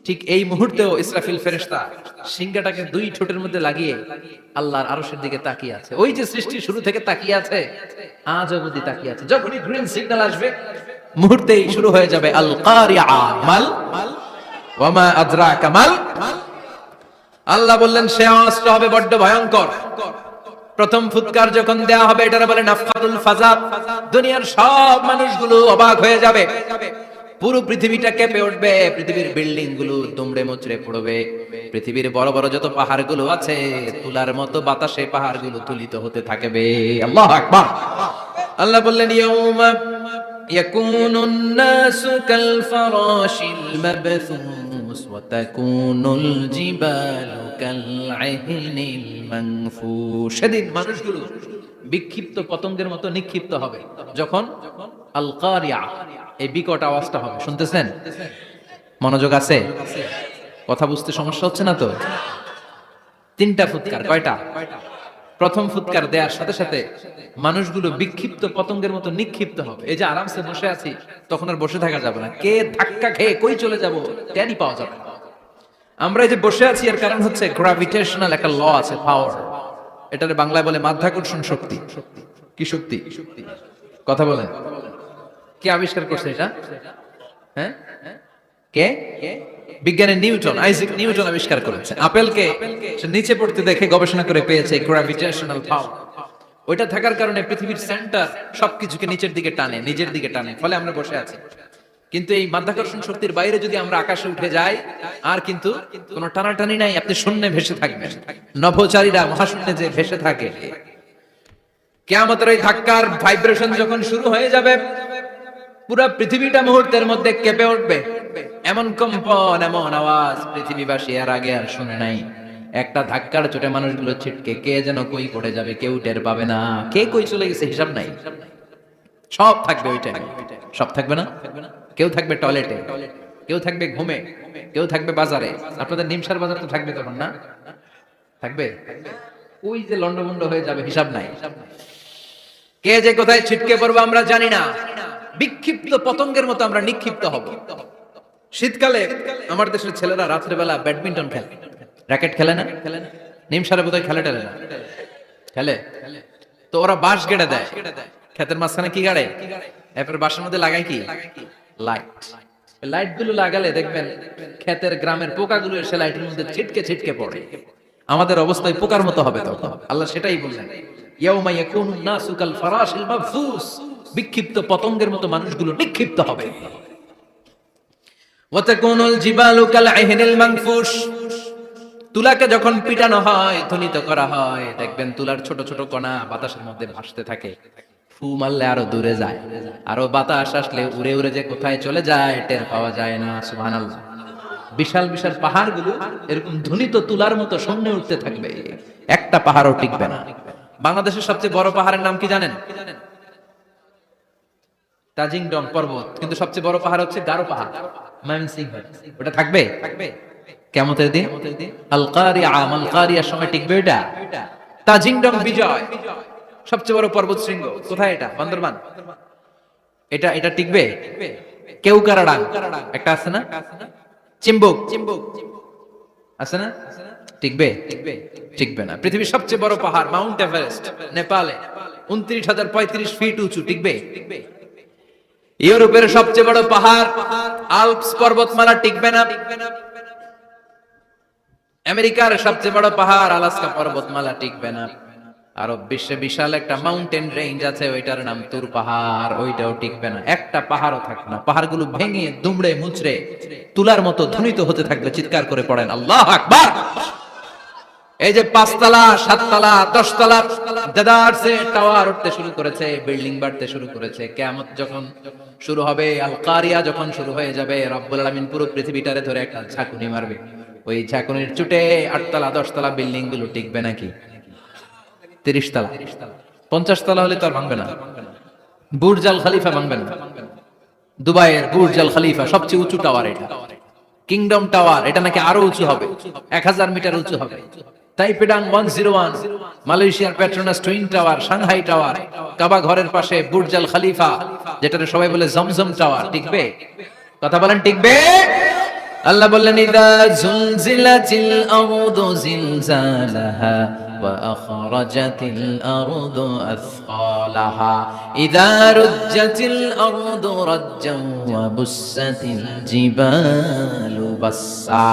ঠিক এই মুহূর্তেও ইসরাফিল ফেরেশতা সিংহাটাকে দুই ঠোঁটের মধ্যে লাগিয়ে আল্লাহর আরশের দিকে তাকিয়ে আছে। ওই যে সৃষ্টি শুরু থেকে তাকিয়ে আছে, আজ অবধি তাকিয়ে আছে। যখনই গ্রিন সিগন্যাল আসবে মুহূর্তেই শুরু হয়ে যাবে আল কারিআ মাল ওয়া মা আদরাকা মাল। আল্লাহ বললেন সে আওয়াজটা হবে বড্ড ভয়ঙ্কর। প্রথম ফুৎকার যখন দেয়া হবে, এটারে বলে নাফখাতুল ফাজা। দুনিয়ার সব মানুষগুলো অবাক হয়ে যাবে, পুরো পৃথিবীটা কেঁপে উঠবে, পৃথিবীর বিল্ডিং গুলো দুমড়ে মুচড়ে পড়বে, পৃথিবীর বড় বড় যত পাহাড় গুলো আছে তুলার মতো বাতাসে পাহাড় গুলো তুলিত হতে থাকবে। আল্লাহু আকবার। আল্লাহ বললেন ইয়াউমা ইয়াকুনুন নাসু কাল ফারাশিল মাবথুস ওয়া তাকুনুল জিবালু কাল আহিনিল মানফুশ। সেদিন মানুষগুলো বিক্ষিপ্ত পতঙ্গের মতো নিক্ষিপ্ত হবে যখন আল কারিয়া এই বিকট আওয়াজটা হবে। শুনতেছেন? মনোযোগ আছে? কথা বুঝতে সমস্যা হচ্ছে না তো? তিনটা ফুৎকার। কয়টা? প্রথম ফুৎকার দেওয়ার সাথে সাথে মানুষগুলো বিক্ষিপ্ত পতঙ্গের মতো নিক্ষিপ্ত হবে। এই যে আরামসে বসে আছি, তখন আর বসে থাকা যাবে না। কে ধাক্কা খেয়ে কই চলে যাব টেরই পাওয়া যাবে না। আমরা এই যে বসে আছি এর কারণ হচ্ছে গ্র্যাভিটেশনাল একটা ল আছে, পাওয়ার। এটারে বাংলায় বলে মাধ্যাকর্ষণ শক্তি। কি শক্তি? কথা বলেন। কে আবিষ্কার করছে এটা? হ্যাঁ, কে? বিজ্ঞানী নিউটন, আইজাক নিউটন আবিষ্কার করেছে। আপেলকে সে নিচে পড়তে দেখে গবেষণা করে পেয়েছে গ্র্যাভিটেশনাল পাওয়ার। ওইটা থাকার কারণে পৃথিবীর সেন্টার সবকিছুকে নিচের দিকে টানে, নিজের দিকে টানে, ফলে আমরা বসে আছি। কিন্তু এই মাধ্যাকর্ষণ শক্তির বাইরে যদি আমরা আকাশে উঠে যাই, আর কিন্তু কোনো টানাটানি নাই, আপনি শূন্যে ভেসে থাকবেন। নভোচারীরা মহাশূন্যে যে ভেসে থাকে, কিয়ামতের ওই ধাক্কার ভাইব্রেশন যখন শুরু হয়ে যাবে, পুরো পৃথিবীটা মুহূর্তের মধ্যে কেঁপে উঠবে। এমন কম্পন, এমন আওয়াজ পৃথিবীবাসী এর আগে আর শুনে নাই। একটা ধাক্কার চোটে মানুষগুলো ছিটকে কে যেন কই পড়ে যাবে, কেউ টের পাবে না। কে কই চলে গেছে হিসাব নাই। সব থাকবে ওই টাইমে। সব থাকবে না? কেউ থাকবে টয়লেটে, কেউ থাকবে ঘুমে, কেউ থাকবে বাজারে। আপনাদের নিমসার বাজার তো থাকবে তখন, না থাকবে? ওই যে লন্ডভন্ড হয়ে যাবে, হিসাব নাই। কে যে কোথায় ছিটকে পড়বো আমরা জানি না। বিক্ষিপ্ত পতঙ্গের মতো আমরা নিক্ষিপ্ত হব। শীতকালে আমার দেশের ছেলেরা রাত্রেবেলা ব্যাডমিন্টন খেলে, র্যাকেট খেলে না? নিমসারে বোধহয় খেলে টেলে না, খেলে। তো ওরা বাঁশ গেড়ে দেয়, ক্ষেতের মাঝখানে কি গাড়ে, এরপর বাঁশের মধ্যে লাগায় কি লাইট। লাইট গুলো লাগালে দেখবেন ক্ষেতের গ্রামের পোকাগুলো এসে লাইটের মধ্যে ছিটকে ছিটকে পড়ে। আমাদের অবস্থায় পোকার মতো হবে তখন। আল্লাহ সেটাই বললেন, ইয়াউমা ইয়াকুনুন নাসু কাল ফারাশিল মাবথুস। বিক্ষিপ্ত পতঙ্গের মতো মানুষগুলো নিক্ষিপ্ত হবে। ওয়া তাকুনুল জিবালু কাল আহিনিল মানফুশ। তুলাকে যখন পিটানো হয়, ধ্বনিত করা হয়, দেখবেন তুলার ছোট ছোট কণা বাতাসের মধ্যে ভাসতে থাকে। ফু মারলে আরো দূরে যায়, আরো বাতাস আসলে উড়ে উড়ে যে কোথায় চলে যায় টের পাওয়া যায় না। সুবহানাল্লাহ। বিশাল বিশাল পাহাড়গুলো এরকম ধ্বনিত তুলার মতো সামনে উঠতে থাকবে, একটা পাহাড়ও টিকবে না। বাংলাদেশের সবচেয়ে বড় পাহাড়ের নাম কি জানেন? তাজিংডং পর্বত। কিন্তু সবচেয়ে বড় পাহাড় হচ্ছে গারো পাহাড়, ময়মনসিংহ। ওটা থাকবে কিয়ামতের দিন। আল কারিআ মাল কারিয়ার সময় টিকবে এটা। তাজিংডং বিজয় সবচেয়ে বড় পর্বত শৃঙ্গ। কোথায় এটা? বান্দরবান। এটা টিকবে? কেউকারাডাং একটা আছে না? চিম্বুক আছে না? টিকবে? টিকবে না। পৃথিবীর সবচেয়ে বড় পাহাড় মাউন্ট এভারেস্ট নেপালে 29,035 ফিট উঁচু, টিকবে? ইউরোপের সবচেয়ে বড় পাহাড় আল্পস পর্বতমালা টিকবে না। আমেরিকার সবচেয়ে বড় পাহাড় আলাস্কা পর্বতমালা টিকবে না। আরব বিশ্বে বিশাল একটা মাউন্টেন রেঞ্জ আছে, ওইটার নাম তুর পাহাড়, ওইটাও টিকবে না। একটা পাহাড়ও থাকবে না। পাহাড়গুলো ভেঙে দুমড়ে মুচড়ে তুলার মতো ধ্বনিত হতে থাকবে। চিৎকার করে পড়েন আল্লাহু আকবার। এই যে 5 তলা 7 তলা 10 তলা দেদারসে টাওয়ার উঠতে শুরু করেছে, বিল্ডিং বাড়তে শুরু করেছে। কিয়ামত যখন শুরু হবে, আল কারিয়া যখন শুরু হয়ে যাবে, রব্বুল আলামিন পুরো পৃথিবীটারে ধরে একটা ঝাঁকুনি মারবে। ওই ঝাঁকুনির চুটে 8 তলা 10 তলা বিল্ডিং গুলো টিকবে নাকি? 30 তলা 50 তলা হলে তো আর ভাঙবে না। বুর্জ আল খলিফা ভাঙবে না। দুবাইয়ের বুর্জ আল খলিফা সবচেয়ে উঁচু টাওয়ার এটা। কিংডম টাওয়ার এটা নাকি আরো উঁচু হবে, 1000 মিটার উঁচু হবে। তাইপেডাং 101, মালয়েশিয়ার Petronas twin tower, Shanghai tower, কাবা ঘরের পাশে বুর্জ আল খলিফা, যেটাকে সবাই বলে জমজম টাওয়ার, টিকবে? কথা বলেন টিকবে? আল্লাহ বললেন ইযা জুলজিলাতিল আরদু জিলজালাহা ওয়া আখরাজাতিল আরদু আসকালাহা ইযা রুজ্জাতিল আরদু রাজ্জান ওয়া বুসাতিল জিবালু বাসসা।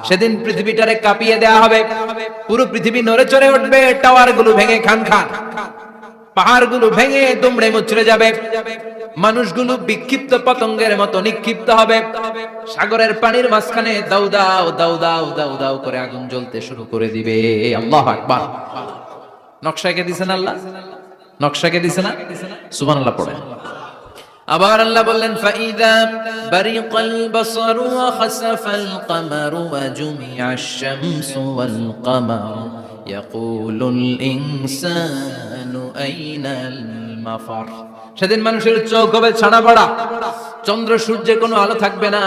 সেদিন পৃথিবীটারে কাঁপিয়ে দেয়া হবে, পুরো পৃথিবী নড়ে চড়ে উঠবে, টাওয়ারগুলো ভেঙে খান খান, পাহাড়গুলো ভেঙে দুমড়ে মুচড়ে যাবে, মানুষগুলো বিক্ষিপ্ত পতঙ্গের মতো নিক্ষিপ্ত হবে, সাগরের পানির মাঝখানে দাউ দাউ দাউ দাউ দাউ দাউ করে আগুন জ্বলতে শুরু করে দিবে। আল্লাহু আকবার। নকশাকে দিছেন আল্লাহ, নকশাকে দিছে না? সুবহানাল্লাহ পড়েন। আবার আল্লাহ বললেন ফাইদা বারিকাল বাসারু ওয়া খাসাফাল কামারু ওয়া জুমিআশ শামসু ওয়াল কামারু ইয়াকুলুল ইনসানু আইনাল মাফার। সেদিন মানুষের চোখ হবে ছানা পড়া, চন্দ্র সূর্যের কোনো আলো থাকবে না,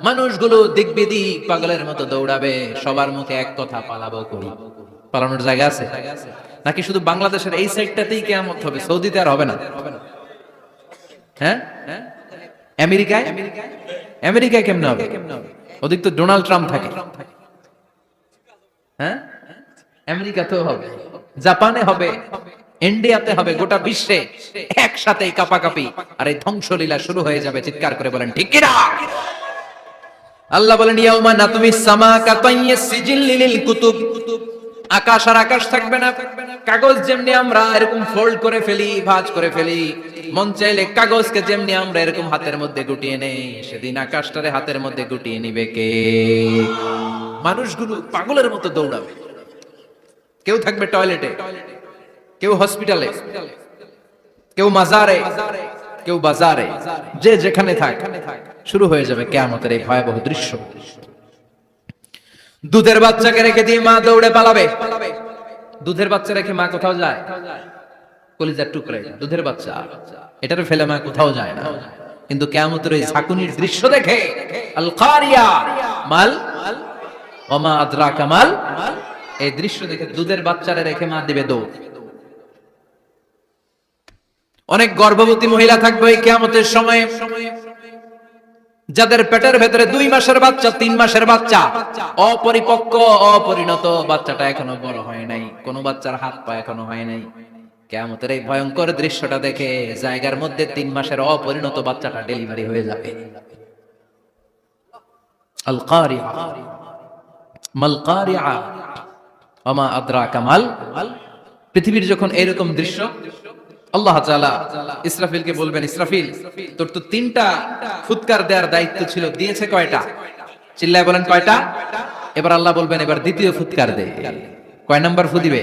মানুষগুলো দিক বিদিক পাগলের মতো দৌড়াবে, সবার মুখে এক কথা পালাবো করি। পালানোর জায়গা আছে নাকি শুধু বাংলাদেশের এই সাইডটাতেই কিয়ামত হবে? সৌদিতে আর হবে না? হ্যাঁ, আমেরিকায়, আমেরিকায় কেমনে হবে? ওদিক তো ডোনাল্ড ট্রাম্প থাকে। হ্যাঁ, আমেরিকাতেও হবে, জাপানে হবে, ইন্ডিয়াতে হবে, গোটা বিশ্বে একসাথে কাপাকাপি আর এই ধ্বংসলীলা শুরু হয়ে যাবে। চিৎকার করে বলেন ঠিক কিনা? আল্লাহ বলেন ইয়াউমা নাতুমিস সামা কাতাইয়িস সিজিল লিল কুতুব। আকাশ আর আকাশ থাকবে না, কাগজ যেমনি আমরা এরকম ফোল্ড করে ফেলি, ভাঁজ করে ফেলি, মন চাইলে কাগজকে যেমনি আমরা এরকম হাতের মধ্যে গুটিয়ে নেই, সেদিন আকাশটারে হাতের মধ্যে গুটিয়ে নিবে কে? মানুষগুলো পাগলের মতো দৌড়াবে, কেউ থাকবে টয়লেটে, কেউ হসপিটালে, কেউ মাজারে, কেউ বাজারে, যে যেখানে থাক, শুরু হয়ে যাবে কিয়ামতের এই ভয়াবহ দৃশ্য। দুধের বাচ্চাকে রেখে দিয়ে মা দৌড়ে পালাবে। দুধের বাচ্চা রেখে মা কোথাও যায়? কলিজার টুকরে দুধের বাচ্চা, এটারে ফেলে মা কোথাও যায় না। কিন্তু কিয়ামতের এই ঝাঁকুনির দৃশ্য দেখে আল কারিয়া মাল ওয়া মা আদরাকা মাল, এই দৃশ্য দেখে দুধের বাচ্চারে রেখে মা দিবে দৌড়। অনেক গর্ভবতী মহিলা থাকবে এই কিয়ামতের সময়, যাদের পেটের ভেতরে 2 মাসের বাচ্চা, 3 মাসের বাচ্চা, অপরিপক্ক অপরিণত, বাচ্চাটা এখনো বড় হয় নাই, কোন বাচ্চার হাত পা এখনো হয় নাই। কিয়ামতের এই ভয়ঙ্কর দৃশ্যটা দেখে জায়গার মধ্যে 3 মাসের অপরিণত বাচ্চাটা ডেলিভারি হয়ে যাবে। আল কারিয়া মাল কারিয়া ওয়া মা আদরাকা মাল। পৃথিবীর যখন এরকম দৃশ্য, আল্লাহ তাআলা ইসরাফিলকে বলবেন, ইসরাফিল তোর তো 3টা ফুৎকার দেওয়ার দায়িত্ব ছিল, দিয়েছে কয়টা? চিল্লায় বলেন কয়টা? এবার আল্লাহ বলবেন এবার দ্বিতীয় ফুৎকার দে। কয় নাম্বার ফু দিবে?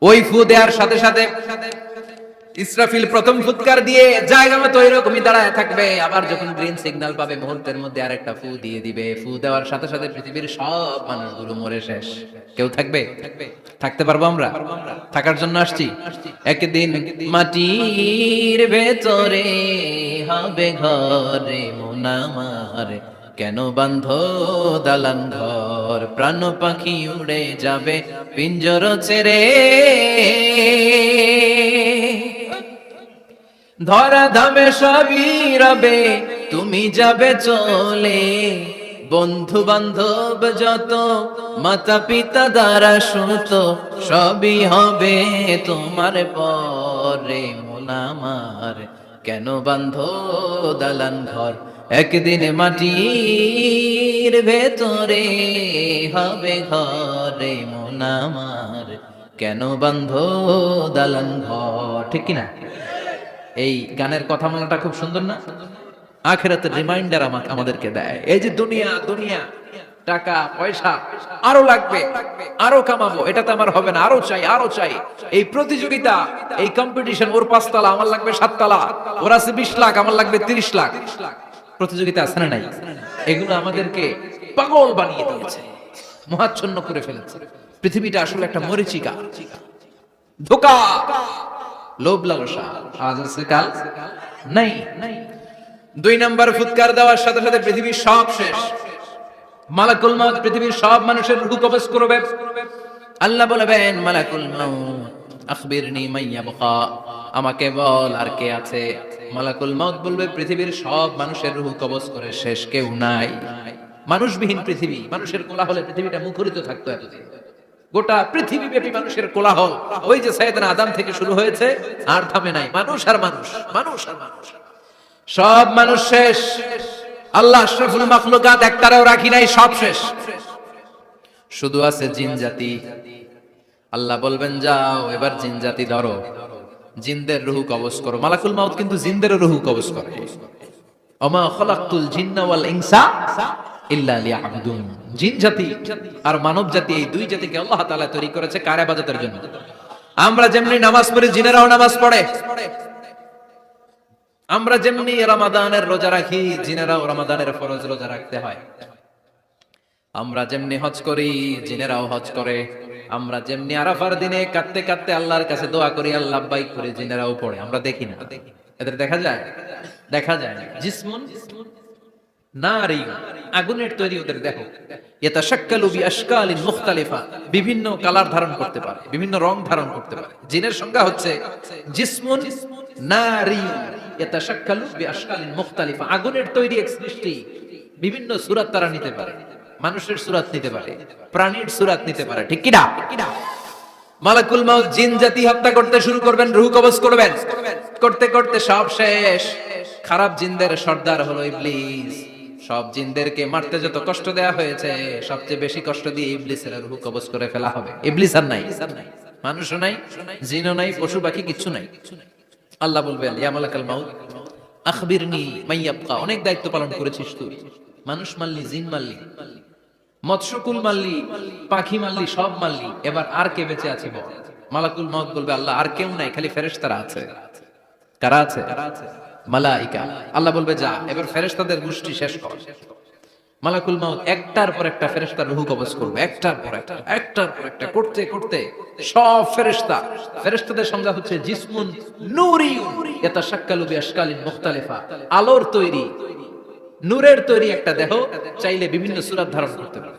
ওই ফু দেওয়ার সাথে সাথে ইসরাফিল প্রথম ফুৎকার দিয়ে জায়গা মতো এরকমই দাঁড়ায় থাকবে, আবার যখন গ্রিন সিগন্যাল পাবে মুহূর্তের মধ্যে আরেকটা ফু দিয়ে দিবে। ফু দেওয়ার সাথে সাথে পৃথিবীর সব মানুষগুলো মরে শেষ। কেউ থাকবে? থাকতে পারবো আমরা? থাকার জন্য আসছি। একদিন মাটির ভেতরে হবে ঘরে মন আমার, কেন বান্ধ দালান ঘর, প্রাণ পাখি উড়ে যাবে পিঞ্জর ছেড়ে, ধরা ধামে সবই রবে তুমি যাবে চলে, বন্ধু বান্ধব যত মাতা পিতা দ্বারা সুত সবই হবে তোমার পরে মন আমার, কেন বান্ধ দালান ঘর, একদিন মাটির ভেতরে হবে ঘরে মন আমার, কেন বান্ধ দালান ঘর। ঠিক কিনা? এই গানের কথা মালাটা খুব সুন্দর না? আখিরাতের রিমাইন্ডার আমাদেরকে দেয়। এই যে দুনিয়া দুনিয়া, টাকা পয়সা আরো লাগবে, আরো কামাবো, এটাতে আমার হবে না, আরো চাই আরো চাই। এই প্রতিযোগিতা, এই কম্পিটিশন, ওর 5 তলা আমার লাগবে 7 তলা, ওর আছে 20 লাখ আমার লাগবে 30 লাখ। প্রতিযোগিতা আছে না নাই? এগুলো আমাদেরকে পাগল বানিয়ে দিয়েছে, মহাচ্ছন্ন করে ফেলেছে। পৃথিবীটা আসলে একটা মরীচিকা, ধোঁকা, লোভ লালসা, আজ আছে কাল নাই। 2 নাম্বার ফুৎকার দেওয়ার সাথে সাথে পৃথিবীর সব শেষ। মালাকুল মউত পৃথিবীর সব মানুষের রূহ কবজ করবে। আল্লাহ বলবেন মালাকুল মউত আখবিরনি মাইয়াবকা, আমাকে বল আর কে আছে। মালাকুল মাউত বলবে পৃথিবীর সব মানুষের রূহ কবজ করে শেষ কেউ নাই। মানুষবিহীন পৃথিবী, মানুষের কোলাহলে পৃথিবীটা মুখরিত থাকতো এতদিন। গোটা পৃথিবীব্যাপী মানুষের কোলাহল, ওই যে সাইয়েদনা আদম থেকে শুরু হয়েছে, আর থামে নাই। মানুষ আর মানুষ, মানুষ আর মানুষ, সব মানুষ শেষ। আল্লাহ আশরাফুল মাখলুকাত একটারেও রাখি নাই, সব শেষ। শুধু আছে জিন জাতি। আল্লাহ বলবেন যাও এবার জিন জাতি ধরো, জিনদের রূহ কবজ করো। মালাকুল মাউত কিন্তু জিনদের রূহ কবজ করে। ওমা খালাকতুল জিন্না ওয়াল ইনসা ইল্লা লিয়াবুদুন। জিন জাতি আর মানব জাতি, এই দুই জাতিকে আল্লাহ তাআলা তৈরি করেছে কার ইবাদতের জন্য। আমরা যেমনি নামাজ পড়ি, জিনেরাও নামাজ পড়ে। আমরা যেমনি রমাদানের রোজা রাখি, জিনেরাও রমাদানের ফরজ রোজা রাখতে হয়। আমরা যেমনি হজ করি, জিনেরাও হজ করে। আমরা যেমনি আরাফার দিনে কাঁদতে কাঁদতে আল্লাহর কাছে দোয়া করি, আল্লাহ লাব্বাইক করে, জিনেরাও পড়ে। আমরা দেখি না, এদের দেখা যায়? দেখা যায় না। জিসমুন নারী, আগুনের তৈরি ওদের দেহ। ইয়াতাশাক্কালু বিআশকালিন মুখতালিফা, বিভিন্ন কালার ধারণ করতে পারে, বিভিন্ন রং ধারণ করতে পারে। জিনের সংজ্ঞা হচ্ছে জিসমুন নারী ইয়াতাশাক্কালু বিআশকালিন মুখতালিফা, আগুনের তৈরি এক সৃষ্টি। বিভিন্ন সূরত তারা নিতে পারে, মানুষের সূরত নিতে পারে, প্রাণীর সূরত নিতে পারে, ঠিক কি না? মালাকুল মাউত জিন জাতি হত্যা করতে শুরু করবেন, রূহ কবজ করবেন। করতে করতে সব শেষ। খারাপ জিনদের সর্দার হলো ইবলিস। সব জিনদেরকে মারতে যত কষ্ট দেয়া হয়েছে, সবচেয়ে বেশি কষ্ট দিয়ে ইবলিসের রূহ কবজ করে ফেলা হবে। ইবলিস আর নাই, মানুষও নাই, জিনও নাই, পশু পাখি কিচ্ছু নাই। আল্লাহ বলবেন ইয়া মালাকাল মাউত আখবিরনি মাইয়াবকা, অনেক দায়িত্ব পালন করেছিস তুই। মানুষ মারলি, জিন মারলি, মৎস্যকুল মারলি, পাখি মারলি, সব মারলি, এবার আর কে বেঁচে আছে বল? মালাকুল মাউত বলবে আল্লাহ আর কেউ নাই, খালি ফেরেশতারা আছে। কারা আছে? মালাইকা। আল্লাহ বলবে যা এবার ফেরেশতাদের গোষ্ঠী শেষ কর। মালাকুল মাউত একটার পর একটা ফেরেশতার রূহ কবজ করবে, একটার পর একটা, একটার পর একটা করতে করতে সব ফেরেশতা। ফেরেশতাদের সংজ্ঞা হচ্ছে জিসমুন নূরি ইয়াতাশাক্কালু বিআশকালিন মুখতালিফা, আলোর তৈরি, নূরের তৈরি একটা দেহ, চাইলে বিভিন্ন সূরত ধারণ করতে পারে।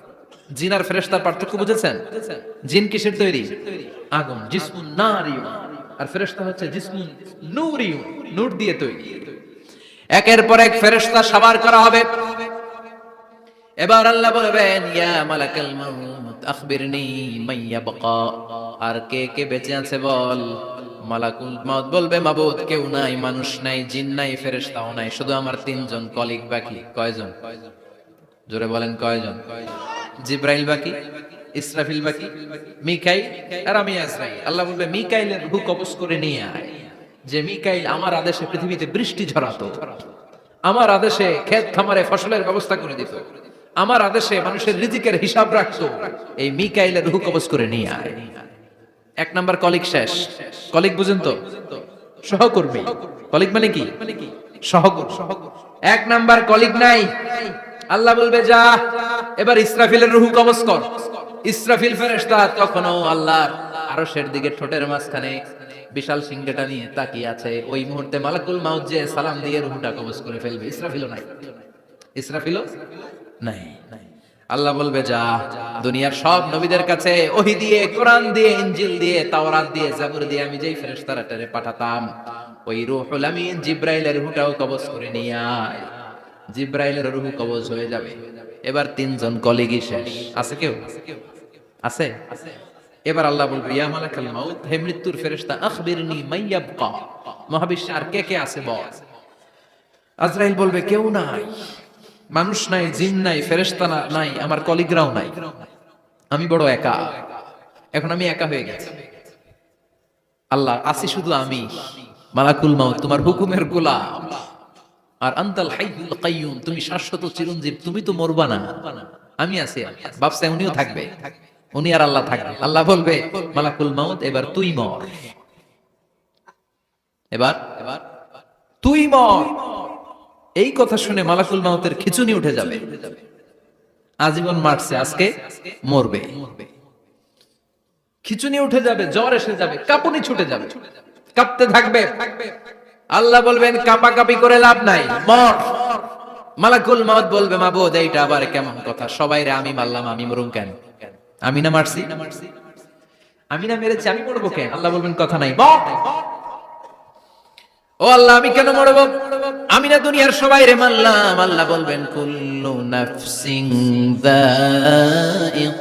জিন আর ফেরেশতার পার্থক্য বুঝেছেন? জিন কিসের তৈরি? আগুন, জিসমুন নারী। আর ফেরেশতা হচ্ছে জিসমুন নূরি, নূর দিয়ে তৈরি। একের পর এক ফেরেশতা সাবার করা হবে। এবার আল্লাহ বলবেন ইয়া মালাকাল মাউত আখবিরনি মাইয়াবকা, আর কে কে বেঁচে আছে বল। মালাকুল মাউত বলবে মাবুদ কেউ নাই, মানুষ নাই, জিন নাই, ফেরেশতাও নাই, শুধু আমার তিনজন কলিগ বাকি। কয়জন? জোরে বলেন কয়জন? জিব্রাইল বাকি, ইসরাফিল বাকি, মিকাইল আর আমি আজরাইল। আল্লাহ বলবে মিকাইলের রূহ কবজ করে নিয়ে আয়। যে মিকাইল আমার আদেশে পৃথিবীতে বৃষ্টি ঝরাতো, আমার আদেশে ক্ষেত খামারে ফসলের ব্যবস্থা করে দিত, আমার আদেশে মানুষের রিজিকের হিসাব রাখতো, এই মিকাইলের রূহ কবজ করে নিয়ে আয়। এক নাম্বার কলিগ শেষ। কলিগ বুঝেন তো? সহকর্মী। কলিগ মানে কি? সহকর্মী। এক নাম্বার কলিগ নাই। আল্লাহ বলবে যা এবার ইসরাফিলের রূহ কবজ কর। ইসরাফিল ফেরেশতা তখনও আল্লাহর আরশের দিকে ঠোঁটের মাঝখানে বিশাল সিংহটা নিয়ে তাকিয়ে আছে। ওই মুহূর্তে মালাকুল মাউত যে সালাম দিয়ে রূহটা কবজ করে ফেলবে। ইসরাফিলও নাই, ইসরাফিলও নাই। আল্লাহ বলবে যা দুনিয়ার সব নবীদের কাছে ওহী দিয়ে, কোরআন দিয়ে, ইনজিল দিয়ে, তাওরাত দিয়ে, জাবুর দিয়ে আমি যেই ফেরেশতাটারে পাঠাতাম, ওই রূহুল আমিন জিব্রাইলের রূহটাও কবজ করে নিয়ে আয়। জিব্রাইলের রূহ কবজ হয়ে যাবে। এবার তিনজন কলিগই শেষ। আছে কেউ? আছে? এবার আল্লাহ বলবে ইয়া মালাকাল মাউত, হে মৃত্যুর ফেরেশতা আখবিরনি মাইয়াবকা, মহাবিশ্বে আর কে কে আছে বল। আজরাইল বলবে কেউ নাই, মানুষ নাই, জিন নাই, ফেরেশতা নাই, আমার কলিগরাও নাই, আমি বড় একা। এখন আমি একা হয়ে গেছি। আল্লাহ আসি শুধু আমি, মালাকুল মাউত তোমার হুকুমের গোলাম। আর আনতাল হাইয়ুল কাইয়ুম, তুমি শাশ্বত চিরঞ্জীব, তুমি তো মরবা না, আমি আছি। ভাবছে উনিও থাকবে, উনি আর আল্লাহ থাকবে। আল্লাহ বলবে মালাকুল মাউত এবার তুই মর, এবার তুই মর। এই কথা শুনে মালাকুল মাউতের খিচুনি উঠে যাবে। আজীবন মারছে, আজকে মরবে। খিচুনি উঠে যাবে, জ্বর এসে যাবে, কাঁপুনি ছুটে যাবে, কাঁপতে থাকবে। আল্লাহ বলবেন কাঁপাকাঁপি করে লাভ নাই, মর। মালাকুল মাউত বলবে মাবুদ এইটা আবার কেমন কথা, সবাই রে আমি মারলাম, আমি মরুম কেন? আমি না মারছি, আমি না মেরেছি, আমি মরবো কেন? আল্লাহ বলবেন কথা নাই, মর। ও আল্লাহ আমি কেন মরব? আমি না দুনিয়ার সবাই রে মারলাম। আল্লাহ বলবেন কুল্লু নাফসিন যায়িকাতুল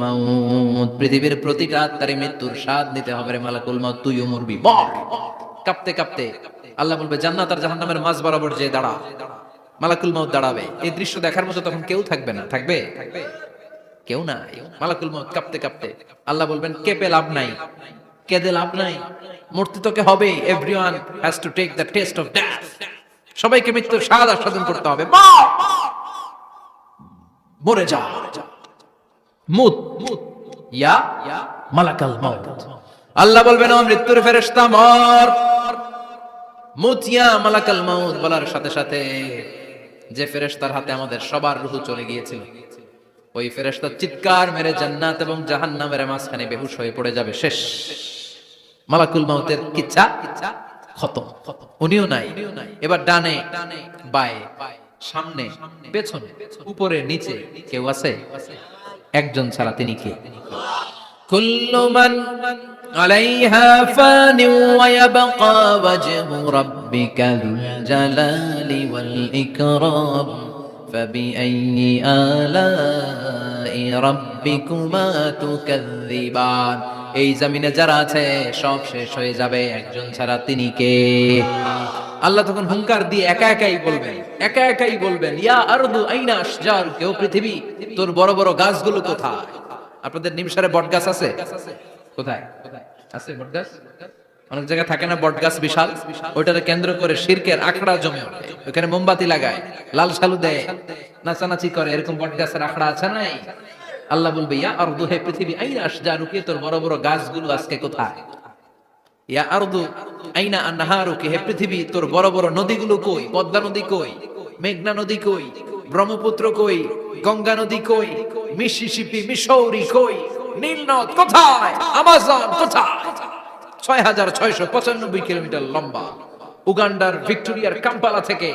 মাউত, পৃথিবীর প্রতিটা আত্মারে মৃত্যুর স্বাদ নিতে হবে রে মালাকুল মাউত, তুইও মরবি, মর। কাঁপতে কাঁপতে আল্লাহ বলবে জান্নাত আর জাহান্নামের মাঝ বরাবর যে দাঁড়া। মালাকুল মাউত দাঁড়াবে, এই দৃশ্য দেখার মতো তখন কেউ থাকবে না। থাকবে? কেউ নাই। মালাকুল মাউত কাঁপতে কাঁপতে আল্লাহ বলবেন কেঁপে লাভ নাই, কেঁদে লাভ নাই, মরতে তোকে হবে। Everyone has to take the test of death, সবাইকে মৃত্যুর স্বাদ আস্বাদন করতে হবে। মরে যা, মুত ইয়া মালাকাল মাউত। আল্লাহ বলবেন ও মৃত্যুর ফেরেশতা মর, মুত ইয়া মালাকাল মাউত। বলার সাথে সাথে যে ফেরেশতার হাতে আমাদের সবার রূহ চলে গিয়েছিল, ওই ফেরেশতা চিৎকার মেরে জান্নাত এবং জাহান্নামের মাঝখানে বেহুশ হয়ে পড়ে যাবে। শেষ। মালাকুল মাউতের কিচ্ছা খতম। উনিও নাই। এবার ডানে বায়ে সামনে পেছনে উপরে নিচে কেউ আছে? একজন ছাড়া, তিনি কে? কুল্লু মান আলাইহা ফানি ওয়া ইয়াবকা ওয়াজহু রাব্বিকা যুল জালালি ওয়াল ইকরাম ফাবিআইয়ি আলাই রাব্বিকুমা তুকাযযিবান। এই জমিনে যারা আছে সব শেষ হয়ে যাবে, একজন ছাড়া, তিনি কে? আল্লাহ তখন হুঙ্কার দিয়ে একা একাই বলবেন ইয়া আরদু আইনা আশজার, কেউ পৃথিবী তোর বড় বড় গাছগুলো কোথায়? আপনাদের নিমসারে বট গাছ আছে? কোথায় আছে বট গাছ? অনেক জায়গায় থাকে না বট গাছ বিশাল, ওইটাকে কেন্দ্র করে শিরকের আখড়া জমে ওঠে, ওখানে মোমবাতি লাগায়, লাল সালু দেয়, নাচানাচি করে, এরকম বট গাছের আখড়া আছে নাই? আল্লাহ বলবে ইয়া আরদু, হে পৃথিবী, আইনা আশজারুকি, তোর বড় বড় গাছগুলো আজকে কোথায়? ইয়া আরদু আইনা আনহারুকি, হে পৃথিবী, তোর বড় বড় নদীগুলো কই? পদ্মা নদী কই? মেঘনা নদী কই? ব্রহ্মপুত্র কই? গঙ্গা নদী কই? মিসিসিপি, মিসৌরি কই? নীল নদ কোথায়? আমাজন কোথায়? ৬৬৯৫ কিলোমিটার লম্বা উগান্ডার ভিক্টোরিয়ার কাম্পালা থেকে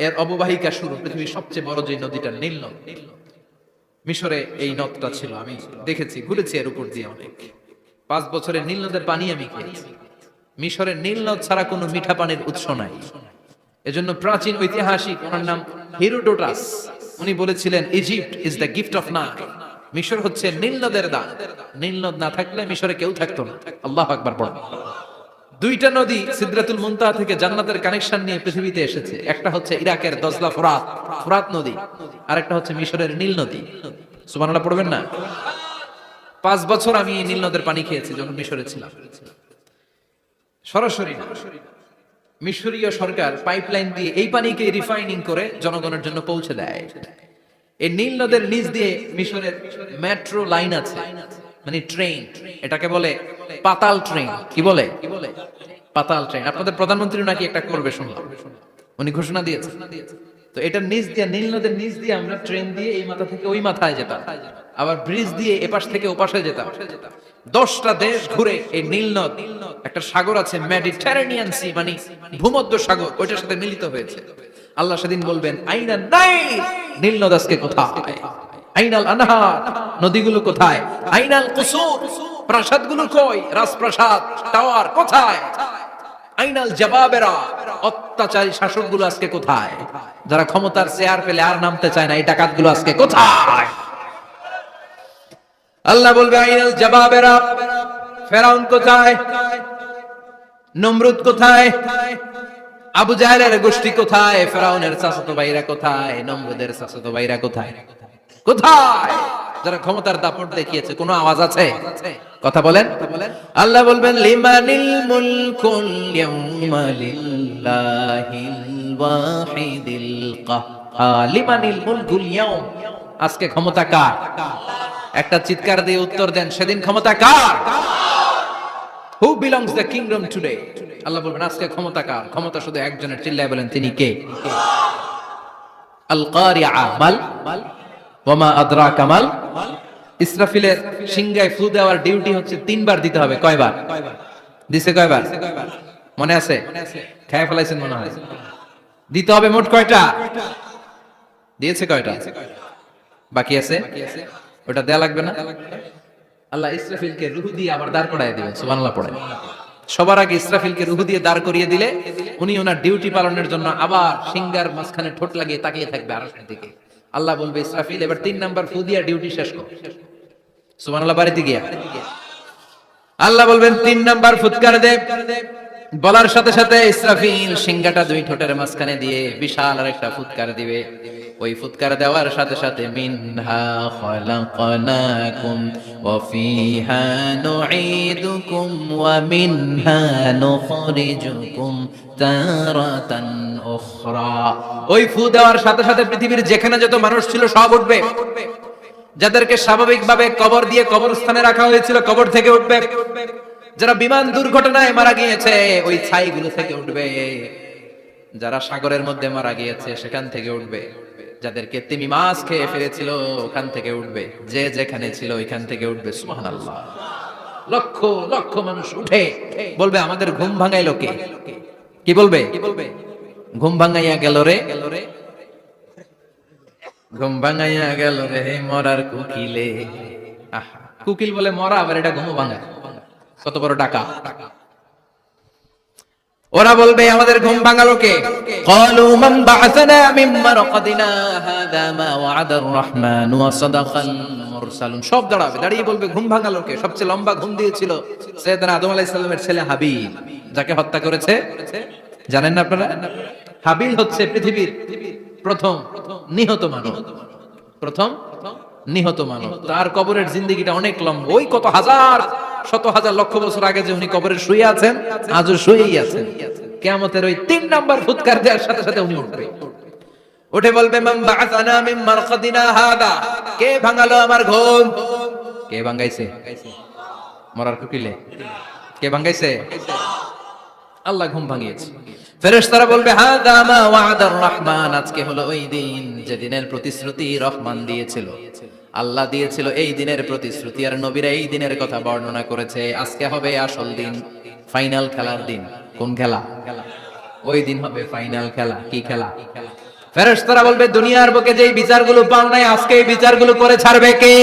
এর অববাহিকা শুরু। পৃথিবীর সবচেয়ে বড় যে নদীটা নীল নদ, মিশরে এই নদটা ছিল। আমি দেখেছি, ঘুরেছি এর উপর দিয়ে অনেক। 5 বছরের নীল নদের পানি আমি খেয়েছি। মিশরের নীল নদ ছাড়া কোনো মিঠা পানির উৎস নাই। এজন্য প্রাচীন ঐতিহাসিক, ওনার নাম হেরোডোটাস, উনি বলেছিলেন Egypt is the gift of Nile, মিশর হচ্ছে নীল নদের দান। নীল নদ না থাকলে মিশরে কেউ থাকতো না। আল্লাহু আকবার পড়ো। দুইটা নদী সিদরাতুল মুনতাহা থেকে জান্নাতের কানেকশন নিয়ে পৃথিবীতে এসেছে। একটা হচ্ছে ইরাকের দজলা ফুরাত নদী, আর একটা হচ্ছে মিশরের নীল নদী। সুবহানাল্লাহ পড়বেন না? 5 বছর আমি এই নীল নদের পানি খেয়েছি যখন মিশরে ছিলাম। সরাসরি না, মিশরীয় সরকার পাইপলাইন দিয়ে এই পানিকে রিফাইনিং করে জনগণের জন্য পৌঁছে দেয়। এই নীল নদের নিচ দিয়ে মিশরের মেট্রো লাইন আছে, মানে ট্রেন, এটাকে বলে পাতাল ট্রেন। কি বলে? পাতাল ট্রেন। আপনাদের প্রধানমন্ত্রী নাকি একটা করবে শুনলাম, উনি ঘোষণা দিয়েছে। তো এটার নিচ দিয়ে, নীল নদের নিচ দিয়ে আমরা ট্রেন দিয়ে এই মাথা থেকে ওই মাথায় যেতাম, আবার ব্রিজ দিয়ে এপাশ থেকে ওপাশে যেতাম। 10টা দেশ ঘুরে এই নীল নদ, একটা সাগর আছে মেডিটেরেনিয়ান সি, মানে ভূমধ্য সাগর, ওইটার সাথে মিলিত হয়েছে। আল্লাহ সেদিন বলবেন আইনা নাই, নীল নদ আজকে কোথায়? আইনাল আনহার, নদীগুলো কোথায়? আইনাল কুসুর, প্রাসাদগুলো কই? রাজপ্রাসাদ, টাওয়ার কোথায়? আইনাল জাবাবেরা, অত্যাচারী শাসকগুলো আজকে কোথায়? যারা ক্ষমতার চেয়ার পেলে আর নামতে চায় না, এই ডাকাতগুলো আজকে কোথায়? আল্লাহ বলবে আইনাল জাবাবেরা, ফেরাউন কোথায়? নমরুদ কোথায়? আবু জাহেলের গোষ্ঠী কোথায়? ফেরাউনের চাচাতো ভাইরা কোথায়? নমরুদের চাচাতো ভাইরা কোথায়? কোথায়? যারা ক্ষমতার দাপট দেখিয়েছে, কোনো আওয়াজ আছে? কথা বলেন। আল্লাহ বলবেন লিমানিল মুলকুল ইয়াউমা লিল্লাহিল ওয়াহিদিল কাহ্হার, লিমানিল মুলকুল ইয়াউম, আজকে ক্ষমতা কার? একটা চিৎকার দিয়ে উত্তর দেন, সেদিন ক্ষমতা কার? Who belongs the kingdom today? আল্লাহ বলবেন আজকে ক্ষমতা কার? ক্ষমতা শুধু একজনের, চিল্লায় বলেন তিনি কে? আল কারিআ মাল ওয়া মা আদরাকা মাল। ইসরাফিলের সিংহায় ফু দেওয়ার ডিউটি হচ্ছে 3 বার দিতে হবে। কয়বার দিছে? কয়বার মনে আছে? খেয়ে ফেলাইছেন মনে হয়। দিতে হবে মোট কয়টা? দিয়েছে কয়টা? বাকি আছে, ওটা দেয়া লাগবে না? আল্লাহ ইসরাফিলকে রূহ দিয়ে আবার দাঁড় করায় দিবেন। সুবহানাল্লাহ পড়ে। সবার আগে ইসরাফিলকে রূহ দিয়ে দাঁড় করিয়ে দিলে উনি ওনার ডিউটি পালনের জন্য আবার সিংহার মাঝখানে ঠোঁট লাগিয়ে তাকিয়ে থাকবে আরশের দিকে। আল্লাহ বলবে, ইসরাফিল এবার 3 নাম্বার ফু দিয়া ডিউটি শেষ কর। সুবহানাল্লাহ। বাড়িতে গিয়া আল্লাহ বলবেন 3 নাম্বার ফুৎকার দে। বলার সাথে সাথে ইসরাফিল সিংহাটা 2 ঠোঁটের মাঝখানে দিয়ে বিশাল আরেকটা ফুৎকার দিবে। ওই ফুৎকার দেওয়ার সাথে সাথে মিনহা খালাকনাকুম ওয়া ফিহা নুঈদুকুম ওয়া মিনহা নুখরিজুকুম তারাতান উখরা। ওই ফু দেওয়ার সাথে সাথে পৃথিবীর যেখানে যত মানুষ ছিল সব উঠবে। যাদেরকে স্বাভাবিকভাবে কবর দিয়ে কবরস্থানে রাখা হয়েছিল কবর থেকে উঠবে। যারা বিমান দুর্ঘটনায় মারা গিয়েছে ওই ছাইগুলো থেকে উঠবে। যারা সাগরের মধ্যে মারা গিয়েছে সেখান থেকে উঠবে। যাদেরকে তিমি মাছ খেয়ে ফেলেছিল ওখান থেকে উঠবে। যে যেখানে ছিল ওইখান থেকে উঠবে। সুবহানাল্লাহ। লক্ষ লক্ষ মানুষ উঠে বলবে, আমাদের ঘুম ভাঙাইলো কে? কি বলবে? ঘুম ভাঙাইয়া গেল রে, ঘুম ভাঙাইয়া গেল রে মরার কুকিলে। কুকিল বলে মরা, আবার এটা ঘুম ভাঙায়। কত বড় ডাকা। ওরা বলবে, আমাদের ঘুম ভাঙালো কে? ক্বালু মান বা'আসানা মিন মারকাদিনা হাযা মা ওয়া'আদার রাহমান ওয়া সাদাকাল মুরসালুন। সব দাঁড়াবে, দাঁড়িয়ে বলবে, ঘুম ভাঙালো কে? সবচেয়ে লম্বা ঘুম দিয়েছিল সাইয়েদনা আদম আলাইহিস সালামের ছেলে হাবিল, যাকে হত্যা করেছে জানেন না আপনারা? হাবিল হচ্ছে পৃথিবীর প্রথম নিহত মানব। প্রথম নিহত মানব। তার কবরের জিন্দেগিটা অনেক লম্বা। ওই কত হাজার শত হাজার লক্ষ বছর আগে যে উনি কবরে শুয়ে আছেন, আজও শুয়েই আছেন। কিয়ামতের ওই 3 নাম্বার ফুৎকার দেওয়ার সাথে সাথে উনি উঠবে। উঠে বলবে, মান বা'আসানা মিন মারকাদিনা হাদা। কে ভাঙালো আমার ঘুম? কে ভাঙাইছে? মরার কুকিলে কে ভাঙাইছে? আল্লাহ ঘুম ভাঙিয়েছে। ফেরেশতারা বলবে, হাযা মা ওয়া'আদার রহমান। আজকে হলো ওই দিন যেদিনের প্রতিশ্রুতি রহমান দিয়েছিল, আল্লাহ দিয়েছিল। এই দিনের প্রতিশ্রুতি আর নবীরা এই দিনের কথা বর্ণনা করেছে। আজকে হবে আসল দিন, ফাইনাল খেলার দিন। কোন খেলা? ওই দিন হবে ফাইনাল খেলা। কি খেলা? ফেরেশতারা বলবে, দুনিয়ার বুকে যেই বিচারগুলো পাও নাই আজকে এই বিচারগুলো করে ছাড়বে কে?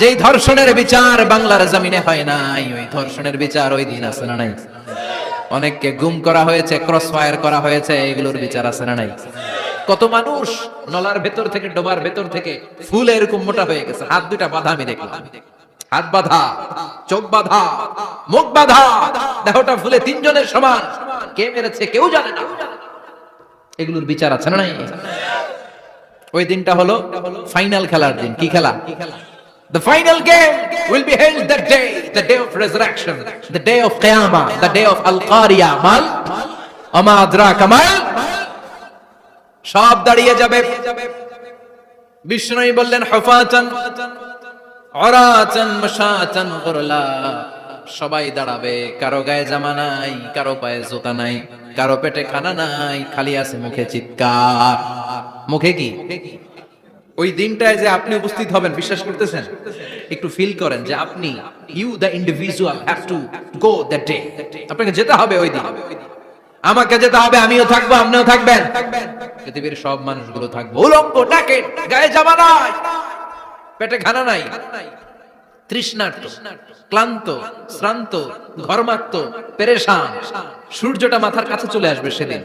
যেই ধর্ষণের বিচার বাংলার জমিনে হয় নাই, ওই ধর্ষণের বিচার ওই দিন আছে না নাই? অনেককে গুম করা হয়েছে, ক্রস ফায়ার করা হয়েছে, এগুলোর বিচার আছে না নাই? কত মানুষ নলার ভেতর থেকে, ডোবার ভেতর থেকে ফুল এরকম মোটা হয়ে গেছে। হাত দুটা বাঁধা আমি দেখলাম। হাত বাঁধা, চোখ বাঁধা, মুখ বাঁধা, দেহটা ফুলে 3 জনের সমান। কে মেরেছে কেউ জানে না। এগুলোর বিচার আছে না নাই? ওই দিনটা হলো ফাইনাল খেলার দিন। কি খেলা? The final game will be held that day, the day of resurrection, the day of Qiyamah, the day of Al-Qariya. Mal ama adraka mal। সব দাঁড়িয়ে যাবে। বিষ্ণু বললেন, হুফাতান উরাতান মাশাতান গুরলা। সবাই দাঁড়াবে। কারো গায়ে জামা নাই, কারো পায়ে জুতা নাই, কারো পেটে খানা নাই, খালি আছে মুখে চিৎকার। মুখে কি? ওই দিনটায় যে আপনি উপস্থিত হবেন, বিশ্বাস করতেছেন? একটু ফিল করেন যে আপনি, you the individual have to go that day. আপনাকে যেতে হবে ওই দিন। আমাকে যেতে হবে, আমিও থাকবো, আপনিও থাকবেন, পৃথিবীর সব মানুষগুলো থাকবো। উলঙ্গ, নাকেট, গায়ে জামা নাই, পেটে খানা নাই, তৃষ্ণার্ত, ক্লান্ত, শ্রান্ত, ঘর্মাক্ত, পেরেশান। সূর্যটা মাথার কাছে চলে আসবে সেদিন।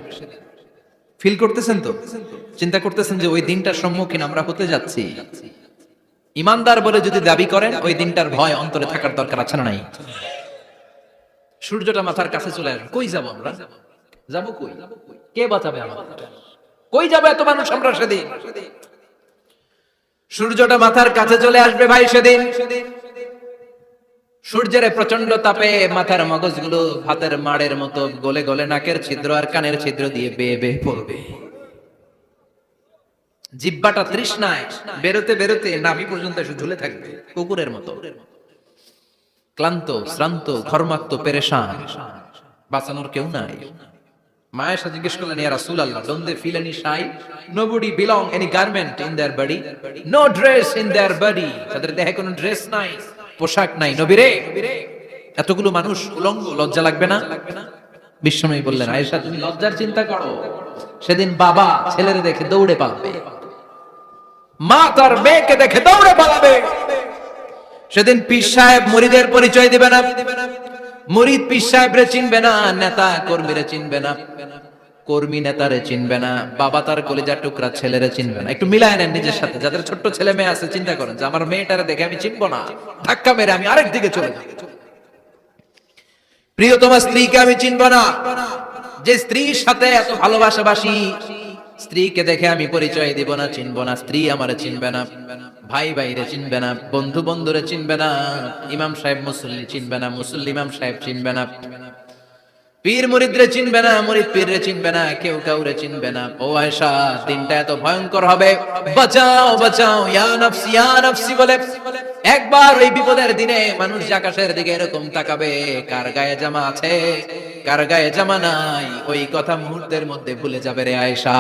ফিল করতেছেন তো? চিন্তা করতেছেন যে ওই দিনটার সম্মুখীন আমরা হতে যাচ্ছি। ইমানদার বলে যদি দাবি করেন, ওই দিনটার ভয় অন্তরে থাকার দরকার আছে না নাই? সূর্যটা মাথার কাছে চলে আসবে। কই যাব আমরা? যাব কই? কে বাঁচাবে আমাদের? কই যাবে এত মানুষ আমরা সেদিন? সূর্যটা মাথার কাছে চলে আসবে ভাই সেদিন। সূর্যের প্রচন্ড তাপে মাথার মগজগুলো ভাতের মাড়ের মতো গলে গলে নাকের ছিদ্র আর কানের ছিদ্র দিয়ে বেয়ে বেয়ে পড়বে। জিহ্বাটা তৃষ্ণায় বেরোতে বেরোতে নাভি পর্যন্ত এসে ঝুলে থাকবে কুকুরের মতো। ক্লান্ত, শ্রান্ত, ঘর্মাক্ত, পেরেশান, বাঁচানোর কেউ নাই। মায়েশা জিজ্ঞেস করলেন, ইয়া রাসূলুল্লাহ, don't they feel any shy? Nobody belong any garment in their body, no dress in their body. তাদের দেহে কোনো ড্রেস নাই, পোশাক নাই। নবী রে, এতগুলো মানুষ উলঙ্গ, লজ্জা লাগবে না? বিশ্বনবী বললেন, আয়েশা তুমি লজ্জার চিন্তা করো। সেদিন বাবা ছেলের দেখে দৌড়ে পালাবে, মা তার মেয়েকে দেখে দৌড়ে পালাবে। সেদিন পীর সাহেব মুরিদের পরিচয় দিবে না, মুরিদ পীর সাহেবরে চিনবে না, নেতা কর্মীরে চিনবে না, কর্মী নেতারে চিনবে না, বাবা তার কলিজার টুকরা ছেলেরে চিনবে না। একটু মিলায় নেন নিজের সাথে। যাদের ছোট্ট ছেলে মেয়ে আছে চিন্তা করেন যে আমার মেয়েটারে দেখে আমি চিনবো না, ধাক্কা মেরে আমি আরেক দিকে চলে যাব। প্রিয়তমা স্ত্রীকে আমি চিনবো না, যে স্ত্রীর সাথে এত ভালোবাসাবাসি, স্ত্রীকে দেখে আমি পরিচয় দিব না, চিনবো না। স্ত্রী আমারে চিনবে না, ভাই ভাইরে চিনবে না, বন্ধু বন্ধুরে চিনবে না, ইমাম সাহেব মুসল্লি চিনবে না, মুসল্লি ইমাম সাহেব চিনবে না, পীর মুরিদরে চিনবে না, মুরিদ পীররে চিনবে না, কেউ কাউরে চিনবে না। ও আয়েশা, দিনটা এত ভয়ঙ্কর হবে, বাঁচাও বাঁচাও ইয়া নাফসি বলে একবার ওই বিপদের দিনে মানুষ আকাশের দিকে এরকম তাকাবে, কার গায়ে জামা আছে কার গায়ে জামা নাই, ওই কথা মুহূর্তের মধ্যে ভুলে যাবে রে আয়েশা।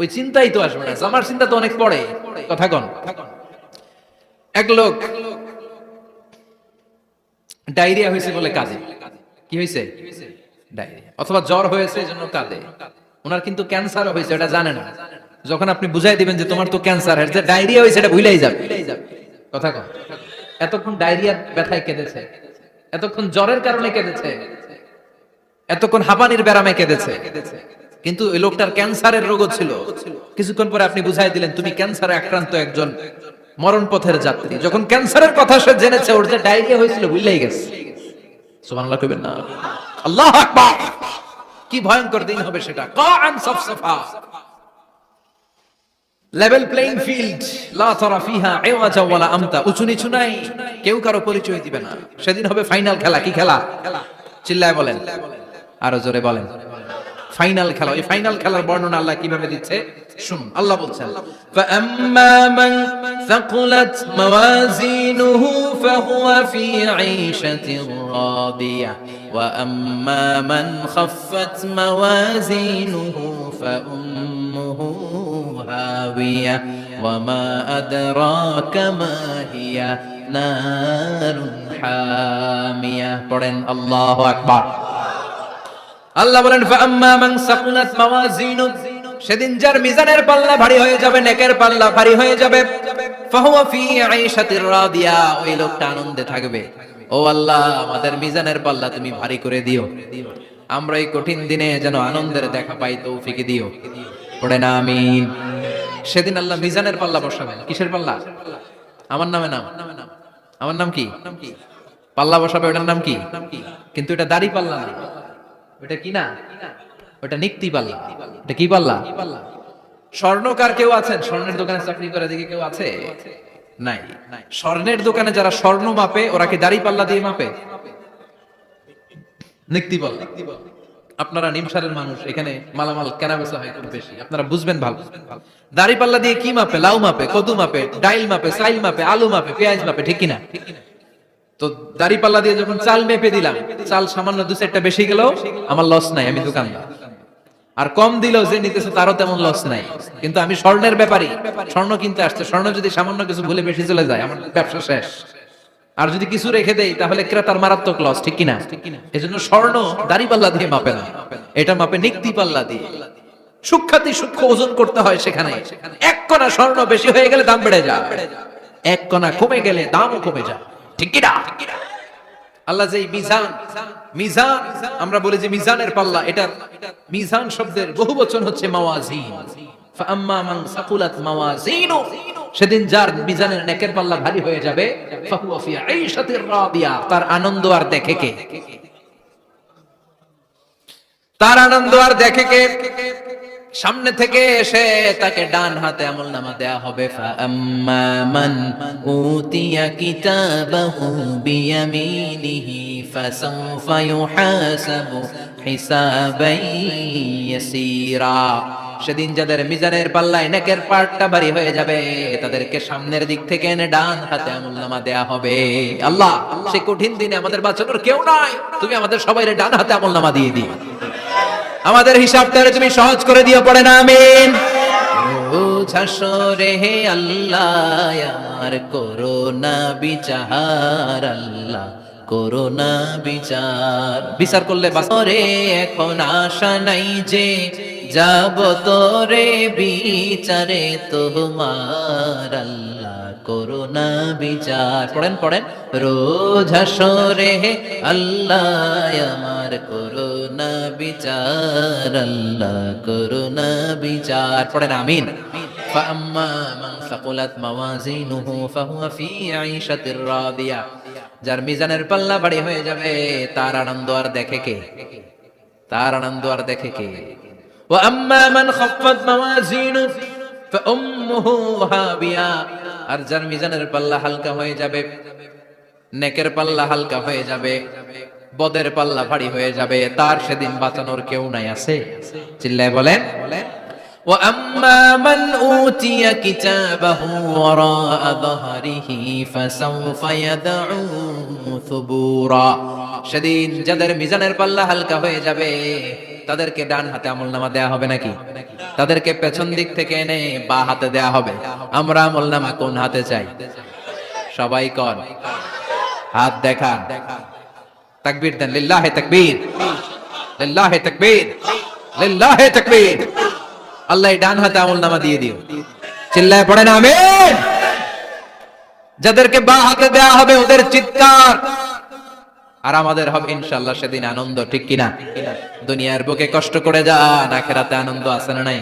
ওই চিন্তাই তো আসবে না, জামার চিন্তা তো অনেক পড়ে। কথা কন। এক লোক ডায়রিয়া হয়েছে বলে কাঁদে। কি হয়েছে? ডায়রিয়া অথবা জ্বর হয়েছে এজন্য কাঁদে। ওনার কিন্তু ক্যান্সার হয়েছে, এটা জানে না। যখন আপনি বুঝাই দিবেন যে তোমার তো ক্যান্সার, যে ডায়রিয়া হয়েছে এটা ভুলেই যাবে। কথা কন। এতক্ষণ ডায়রিয়ার ব্যথায় কেঁদেছে, এতক্ষণ জ্বরের কারণে কেঁদেছে, এতক্ষণ হাঁপানির ব্যারামে কেঁদেছে, কিন্তু ওই লোকটার ক্যান্সারের রোগ ছিল। কিছুক্ষণ পরে আপনি বুঝাই দিলেন তুমি ক্যান্সারে আক্রান্ত একজন মরণ পথের যাত্রী। যখন ক্যান্সারের কথা সে জেনেছে, ওর যে ডায়রিয়া হয়েছিল ভুলেই গেছে। সুবহানাল্লাহ কইবেন না? আল্লাহু আকবার। কি ভয়ঙ্কর দিন হবে সেটা। কাআন সাফসাফা, লেভেল প্লেইং ফিল্ড, লা তারা ফিহা আওয়াজা ওয়ালা আমতা, উঁচু নিচু নাই, কেউ কারো পরিচয় দিবে না। সেদিন হবে ফাইনাল খেলা। কি খেলা? চিল্লায় বলেন, আরো জোরে বলেন। ফাইনাল খেলা। এই ফাইনাল খেলার বর্ণনা আল্লাহ কিভাবে দিচ্ছে শুনুন। আল্লাহ বলছেন, ফাআম্মা মান সাকুলাত মাওয়াজিনুহু ফাহুয়া ফি আইশাতির রাদিয়া ওয়া আম্মা মান খাফফাত মাওয়াজিনুহু ফাউম্মুহু হাওিয়া ওয়া মা আদরাকা মা হিয়া নারুন হামিয়া। পড়েন আল্লাহু আকবার। আল্লাহ বলেন, ফাআম্মা মান সাকুলাত মাওয়াজিনু, সেদিন যার মিজানের পাল্লা ভারী হয়ে যাবে, নেকের পাল্লা ভারী হয়ে যাবে, ফাহুয়া ফি আইশাতির রাদিয়া, ওই লোকটা আনন্দে থাকবে। ও আল্লাহ, আমাদের মিজানের পাল্লা তুমি ভারী করে দিও, আমরা এই কঠিন দিনে যেন আনন্দের দেখা পাই, তৌফিক দিও। পড়েন আমিন। সেদিন আল্লাহ মিজানের পাল্লা বসাবেন। কিসের পাল্লা? আমার নামে নাম। আমার নাম কি? পাল্লা বসাবে, ওটার নাম কি? কিন্তু এটা দাড়ি পাল্লা না, ওটা কি না, ওটা নিক্তি পাল্লা। এটা কি পাল্লা? স্বর্ণকার কেউ আছেন? স্বর্ণের দোকানে চাকরি করে দিকে কেউ আছে? নাই। স্বর্ণের দোকানে যারা স্বর্ণ মাপে, ওরা কি দাড়ি পাল্লা দিয়ে মাপে? নিক্তি পাল্লা। আপনারা নিমসারের মানুষ, এখানে মালামাল কেনা বেচা হয় খুব বেশি, আপনারা বুঝবেন ভালো। দাড়ি পাল্লা দিয়ে কি মাপে? লাউ মাপে, কদু মাপে, ডাইল মাপে, চাইল মাপে, আলু মাপে, পেঁয়াজ মাপে, ঠিক কিনা? তো দাড়ি পাল্লা দিয়ে যখন চাল মেপে দিলাম, চাল সামান্য দু চারটা বেশি গেল, আমার লস নাই, আমি দোকানদার। আর কম দিলেও যে নিতেছে তারও তেমন লস নাই। কিন্তু আমি স্বর্ণের ব্যাপারী, স্বর্ণ কিনতে আসছে, স্বর্ণ যদি সামান্য কিছু ভুলে বেশি চলে যায়, আমার ব্যবসা শেষ। আর যদি কিছু রেখে দেই, তাহলে ক্রেতার মারাত্মক লস, ঠিক কিনা? এজন্য স্বর্ণ দাড়ি পাল্লা দিয়ে মাপে না, এটা মাপে নিক্তি পাল্লা দিয়ে। সূক্ষ্মাতি সূক্ষ্ম ওজন করতে হয় সেখানে। এক কণা স্বর্ণ বেশি হয়ে গেলে দাম বেড়ে যায়, এক কণা কমে গেলে দামও কমে যায়, ঠিক কিনা? আল্লাহ যে মিজান, মিজান আমরা বলি যে মিজানের পাল্লা, এটা মিজান শব্দের বহুবচন হচ্ছে মাওয়াজিন। ফাআম্মা মান সাকুলাত মাওয়াজিনু, সেদিন যার মিজানের নেকের পাল্লা ভারী হয়ে যাবে, ফাহুয়া ফি আইশাতির রাদিয়া, তার আনন্দ আর দেখে কে? তার আনন্দ আর দেখে কে? সামনে থেকে এসে তাকে ডান হাতে আমলনামা দেয়া হবে। ফাআম্মা মান উতিয়া কিতাবাহু বিয়ামিনিহি ফাসাউফা ইউহাসাবু হিসাবান ইয়াসীরা। সেদিন যাদের মিজানের পাল্লায় নেকের পাটটা ভারী হয়ে যাবে, তাদেরকে সামনের দিক থেকে এনে ডান হাতে আমলনামা দেয়া হবে। আল্লাহ, সেই কঠিন দিনে আমাদের বাঁচানোর কেউ নাই, তুমি আমাদের সবাইরে ডান হাতে আমলনামা দিয়ে দিও, আমাদের হিসাবটা তুমি সহজ করে দিও। পড়ে না আমিন। হাসরে হে আল্লাহ আমার করোনা বিচার, আল্লাহ করোনা বিচার। বিচার করলে বাসরে এখন আশা নাই যে যাব তোরে বিচারে তোমার আল্লাহ করুণা বিচার। পড়েন পড়েন, রোজ হাসরে আল্লাহ আমার করুণা বিচার, আল্লাহ করুণা বিচার। পড়েন আমিন। فأما من ثقلت موازينه فهو في عيشة راضية। যার মিজানের পাল্লা ভারী হয়ে যাবে তার আনন্দ আর দেখে কে? তার আনন্দ আর দেখে কে? وأما من خفت موازينه فأمه هاوية। আর যার মিজানের পাল্লা হালকা হয়ে যাবে, নেকের পাল্লা হালকা হয়ে যাবে, বদের পাল্লা ভারী হয়ে যাবে, তার সেদিন বাঁচানোর কেউ নাই। আছে? চিল্লায় বলেন। وأما من أوتي كتابه وراء ظهره فسوف يدعو ثبورا। সেদিন যাদের মিজানের পাল্লা হালকা হয়ে যাবে তাদেরকে ডান হাতে আমলনামা দেয়া হবে নাকি? তাদেরকে পেছন দিক থেকে এনে বা হাতে দেয়া হবে। আমরা আমলনামা কোন হাতে চাই? সবাই কোন হাত দেখান, তাকবীর দেন, লিল্লাহি তাকবীর, লিল্লাহি তাকবীর, লিল্লাহি তাকবীর। আল্লাহ ডান হাতে আমলনামা দিয়ে দিও। চিল্লায় পড়েন আমিন। যাদেরকে বা হাতে দেয়া হবে ওদের চিৎকার আর আমাদের হবে ইনশাআল্লাহ সেদিন আনন্দ। ঠিক কিনা? দুনিয়ার বুকে কষ্ট করে যান, আখিরাতে আনন্দ আছে না নাই?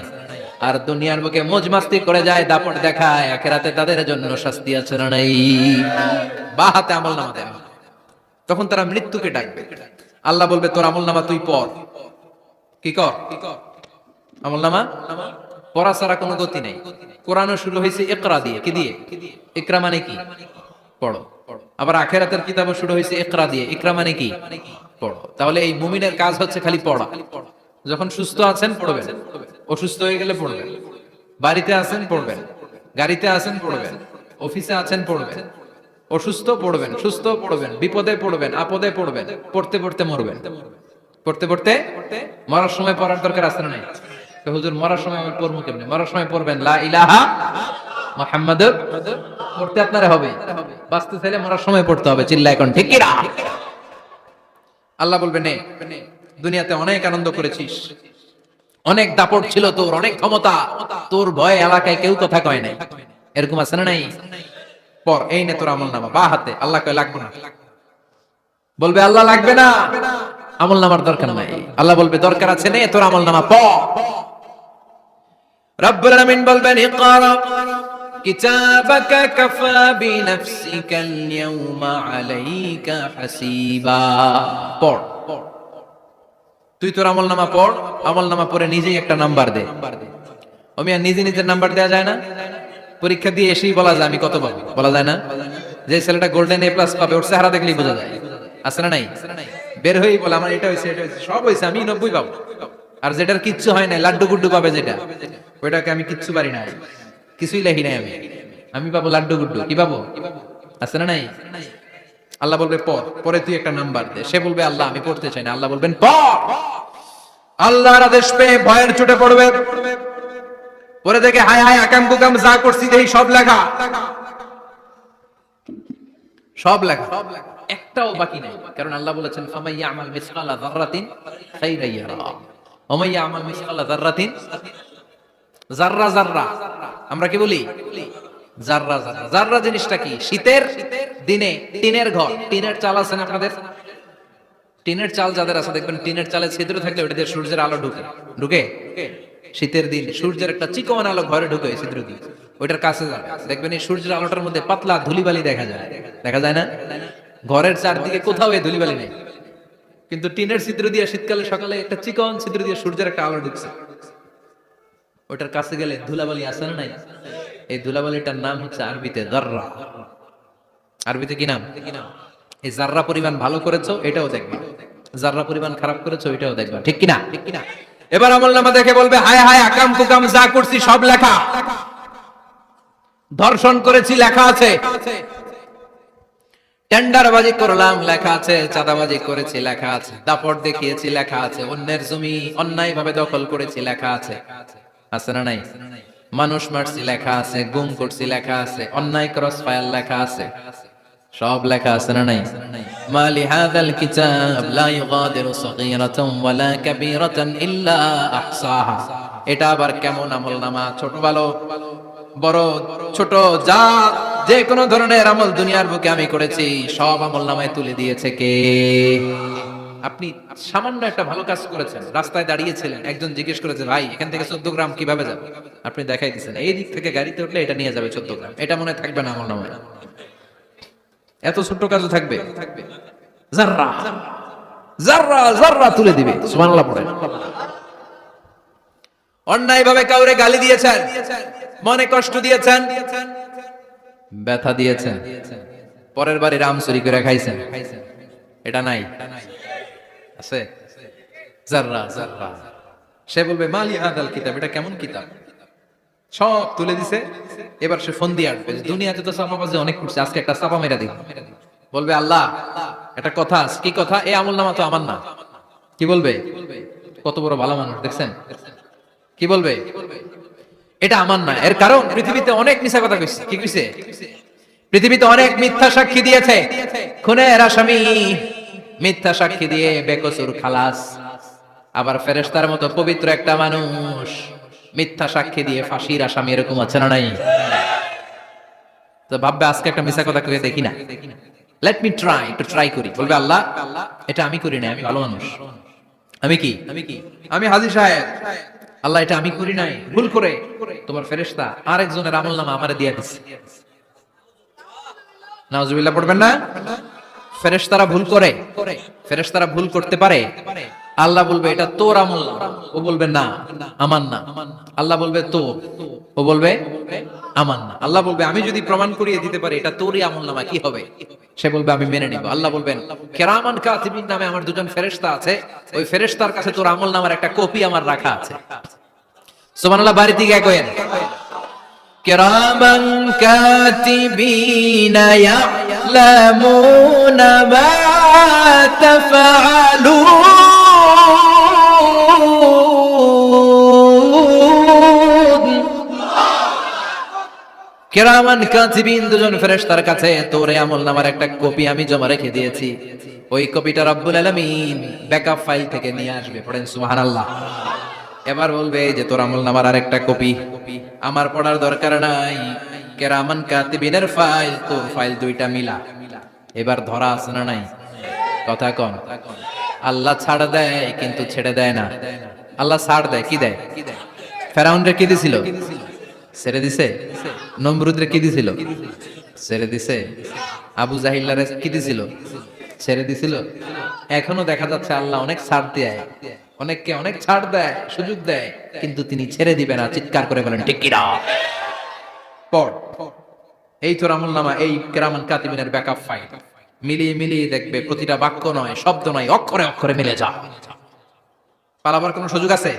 আর দুনিয়ার বুকে মौज মাস্তি করে যায়, দাপট দেখায়, আখিরাতে তাদের জন্য শাস্তি আছে না নাই? বা হাতে আমলনামা দেয়া হবে। তখন তারা মৃত্যুকে ডাকবে। আল্লাহ বলবে তোর আমলনামা তুই পড়। কি কর? আমলনামা পড়া ছাড়া কোনো গতি নেই। কোরআনও শুরু হয়েছে ইকরা দিয়ে। কি দিয়ে? ইকরা মানে কি? পড়ো। আবার আখিরাতের কিতাবও শুরু হয়েছে ইকরা দিয়ে। ইকরা মানে কি? পড়ো। তাহলে এই মুমিনের কাজ হচ্ছে খালি পড়া। যখন সুস্থ আছেন পড়বেন, অসুস্থ হয়ে গেলে পড়বেন, বাড়িতে আছেন পড়বেন, গাড়িতে আছেন পড়বেন, অফিসে আছেন পড়বেন, অসুস্থ পড়বেন, সুস্থ পড়বেন, বিপদে পড়বেন, আপদে পড়বেন, পড়তে পড়তে মরবেন। পড়তে পড়তে মরার সময় পড়ার দরকার আছে না নাই? হুজুর মরার সময় আমি পড়বো কেমনে? মরার সময় পড়বেন লা ইলাহা মুহাম্মাদুর। পড়তে আপনারে হবে, বাঁচতে চাইলে মরার সময় পড়তে হবে। চিল্লা এখন ঠিক কি না? আল্লাহ বলবে নে, দুনিয়াতে অনেক আনন্দ করেছিস, অনেক দাপট ছিল তোর, অনেক ক্ষমতা, তোর ভয়ে এলাকায় কেউ কথা কয় নাই। এরকম আছে না নাই? পর এই নে তোর আমলনামা বা হাতে। আল্লাহ কয় লাগবে না। বলবে আল্লাহ লাগবে না, আমলনামার দরকার নাই। আল্লাহ বলবে দরকার আছে, নে তোর আমলনামা পড়। রব্বুল আলামিন বলবেন ইকরা কিতাবাকা কাফা বিনাফসিকাল ইয়াউমা আলাইকা হাসিবা। পড়, তুই তোর আমলনামা পড়। আমলনামা পড়ে নিজেই একটা নাম্বার দে। আমি আর নিজে নিজের নাম্বার দেয়া যায় না? পরীক্ষা দিয়ে এসেই বলা যায় আমি কত পাবো? বলা যায় না? যে ছেলেটা গোল্ডেন এ প্লাস পাবে ওর চেহারা দেখলেই বোঝা যায়। আছে না নাই? বের হয়েই বলে আমার এটা হয়েছে, এটা হয়েছে, সব হয়েছে, আমি 90 পাবো। আর যেটার কিচ্ছু হয় না, লাড্ডু গুড্ডু পাবে যেটা, ওইটাকে আমি কিচ্ছু পারি না, কিছুই লেখি নাই আমি পাবো লাড্ডু গুড্ডু। কি পাবো? আছে না নাই? আল্লাহ বলবে পড়, পরে তুই একটা নাম্বার দে। সে বলবে আল্লাহ আমি পড়তে চাই না। আল্লাহ বলবেন পড়। আল্লাহর আদেশ পেয়ে ভয়ের ছুটে পড়বে। পরে দেখে হায় হায় আকাম কুকাম যা করছি দেখি সব লেখা, সব লেখা, একটাও বাকি নাই। কারণ আল্লাহ বলেছেন ফামাইয়া আমাল মিসকালা যাররাতিন খাইরান ইয়ারা ওয়া মাইয়া আমাল মিসকালা যাররাতিন, যাররা যাররা আমরা কি বলি? যাররা যাররা। যাররা জিনিসটা কি? শীতের দিনে টিনের ঘর, টিনের চাল আছে না আপনাদের? টিনের চাল যাদের আছে দেখবেন টিনের চালে ছিদ্র থাকলে ওটা দিয়ে সূর্যের আলো ঢুকে। ঢুকে? শীতের দিন সূর্যের একটা চিকন আলো ঘরে ঢুকে ছিদ্র দিয়ে, ওইটার কাছে যাবে, দেখবেন এই সূর্যের আলোটার মধ্যে পাতলা ধুলিবালি দেখা যায়। দেখা যায় না? ঘরের চারদিকে কোথাও এই ধুলিবালি নেই, কিন্তু টিনের ছিদ্র দিয়ে শীতকালে সকালে একটা চিকন ছিদ্র দিয়ে সূর্যের একটা আলো ঢুকছে। ওটার কাছে গেলে ধুলাবালি আছে না নাই? এই ধুলাবালিটার নাম হচ্ছে আরবিতে যাররা। আরবিতে কি নাম? এই যাররা পরিমাণ ভালো করেছো এটাও দেখবা, যাররা পরিমাণ খারাপ করেছো এটাও দেখবা। ঠিক কিনা? ঠিক কিনা? এবার আমলনামা দেখে বলবে হায় হায় আকাম কুকাম যা করছি সব লেখা, ধর্ষণ করেছি লেখা আছে, টেন্ডারবাজি করলাম লেখা আছে, চাঁদাবাজি করেছি লেখা আছে, দাপট দেখিয়েছি লেখা আছে, অন্যের জমি অন্যায় ভাবে দখল করেছি লেখা আছে। আছে না নাই? মানুষ মারছি লেখা আছে, গুম করছি লেখা আছে, অন্যায় ক্রস ফায়ার লেখা আছে, সব লেখা আছে না নাই? মালি হাযাল কিতাব লা ইউগাদিরু সগীরাতান ওয়ালা কাবীরাতান ইল্লা আহসাহা এটা আবার কেমন আমল নামা? ছোট ভালো বড় ছোট যা যে কোনো ধরনের আমল দুনিয়ার বুকে আমি করেছি সব আমল নামায় তুলে দিয়েছে কে? আপনি সামান্য একটা ভালো কাজ করেছেন, রাস্তায় দাঁড়িয়েছিলেন, একজন জিজ্ঞেস করেছে ভাই এখান থেকে 14 গ্রাম কিভাবে যাবে, আপনি দেখাই দিচ্ছেন এই দিক থেকে গাড়িতে উঠলে এটা নিয়ে যাবে 14 গ্রাম, এটা মনে থাকবে না আমল নামায়? এত ছোট্ট কাজও থাকবে? জাররা জাররা জাররা তুলে দিবে। সুবহানাল্লাহ পড়ে। অন্যায় ভাবে কাউরে গালি দিয়েছেন, মনে কষ্ট দিয়েছেন, ব্যথা দিয়েছেন, পরের বাড়ির আম চুরি করে খাইছেন, এটা নাই? আছে? জাররা জাররা। সে বলবে মালি হাদাল কিতাব, এটা কেমন কিতাব? সব তুলে দিছে। এবার সে ফোন দিয়ে আসবে, দুনিয়াতে তো চাপাবাজি অনেক করছে, আজকে একটা চাপা মেরা দিই। বলবে আল্লাহ একটা কথা আছে। কি কথা? এই আমল নামা তো আমার না। কি বলবে? কত বড় ভালো মানুষ দেখছেন? কি বলবে? এটা আমার না। এর কারণ পৃথিবীতে অনেক মিথ্যা কথা কইছে। কি কইছে? পৃথিবীতে অনেক মিথ্যা সাক্ষী দিয়েছে, খুনের আসামি মিথ্যা সাক্ষী দিয়ে বেকসুর খালাস। আবার ফেরেশতার মতো পবিত্র একটা মানুষ মিথ্যা সাক্ষী দিয়ে ফাঁসির আসামি, এরকম আছে না নাই? তো ভাববে আজকে একটা মিথ্যা কথা কয়ে দেখি না, লেট মি ট্রাই, একটু ট্রাই করি। বলবে আল্লাহ এটা আমি করি না, আমি ভালো মানুষ। আমি কি? আমি হাজী সাহেব। আল্লাহ এটা আমি করি নাই, ভুল করে তোমার ফেরেশতা আরেকজনের আমলনামা আমারে দিয়ে দিছে। নাউজুবিল্লাহ পড়বেন না? ফেরেশতারা ভুল করে, ফেরেশতারা ভুল করতে পারে। আল্লাহ বলবে এটা তোর আমলনামা, ও বলবে না আমার না। আল্লাহ বলবে তোর, ও বলবে আমার না। আল্লাহ বলবে আমি যদি প্রমাণ করিয়ে দিতে পারি এটা তোরই আমলনামা, কি হবে? সে বলবে আমি মেনে নিব। আল্লাহ বলবেন কিরামান কাতিবিন নামে আমার দুজন ফেরেশতা আছে, ওই ফেরেশতার কাছে তোর আমলনামার একটা কপি আমার রাখা আছে। সুবহানাল্লাহ। বাড়িতে গিয়ে কইেন কিরামান কাতিবিনা ইয়ালামুনা মা তাফআলুন। কিরামান কাতিবিন দুজন ফেরেশতার কাছে তোর আমলনামার একটা কপি আমি জমা রেখে দিয়েছি। ওই কপিটা রব্বুল আলামিন ব্যাকআপ ফাইল থেকে নিয়ে আসবে। পড়েন সুবহানাল্লাহ। এবার বলবে যে তোর আমলনামার আরেকটা কপি আমার পড়ার দরকার নাই, কিরামান কাতিবিনের ফাইল তোর ফাইল দুইটা মিলা। এবার ধরা আছে না নাই? কথা কন। আল্লাহ ছাড় দেয় কিন্তু ছেড়ে দেয় না। আল্লাহ ছাড় দেয়, কি দেয়? ফেরাউনরে কি দিছিল? ছেড়ে দিছে। নমরুদরে কি দিছিল? ছেড়ে দিছে। আবু জাহিল্লারে কি দিছিল? ছেড়ে দিছিল। এখনো দেখা যাচ্ছে আল্লাহ অনেক ছাড় দেয়, অনেককে অনেক ছাড় দেয়, সুযোগ দেয়, কিন্তু তিনি ছেড়ে দিবে না। চিৎকার করে বলেন ঠিক কিনা? পড় এই তোর আমলনামা, এই কিরামান কাতিবিনের ব্যাকআপ ফাইল মিলিয়ে মিলিয়ে দেখবে প্রতিটা বাক্য নয়, শব্দ নয়, অক্ষরে অক্ষরে মিলে যা। পালাবার কোনো সুযোগ আছে?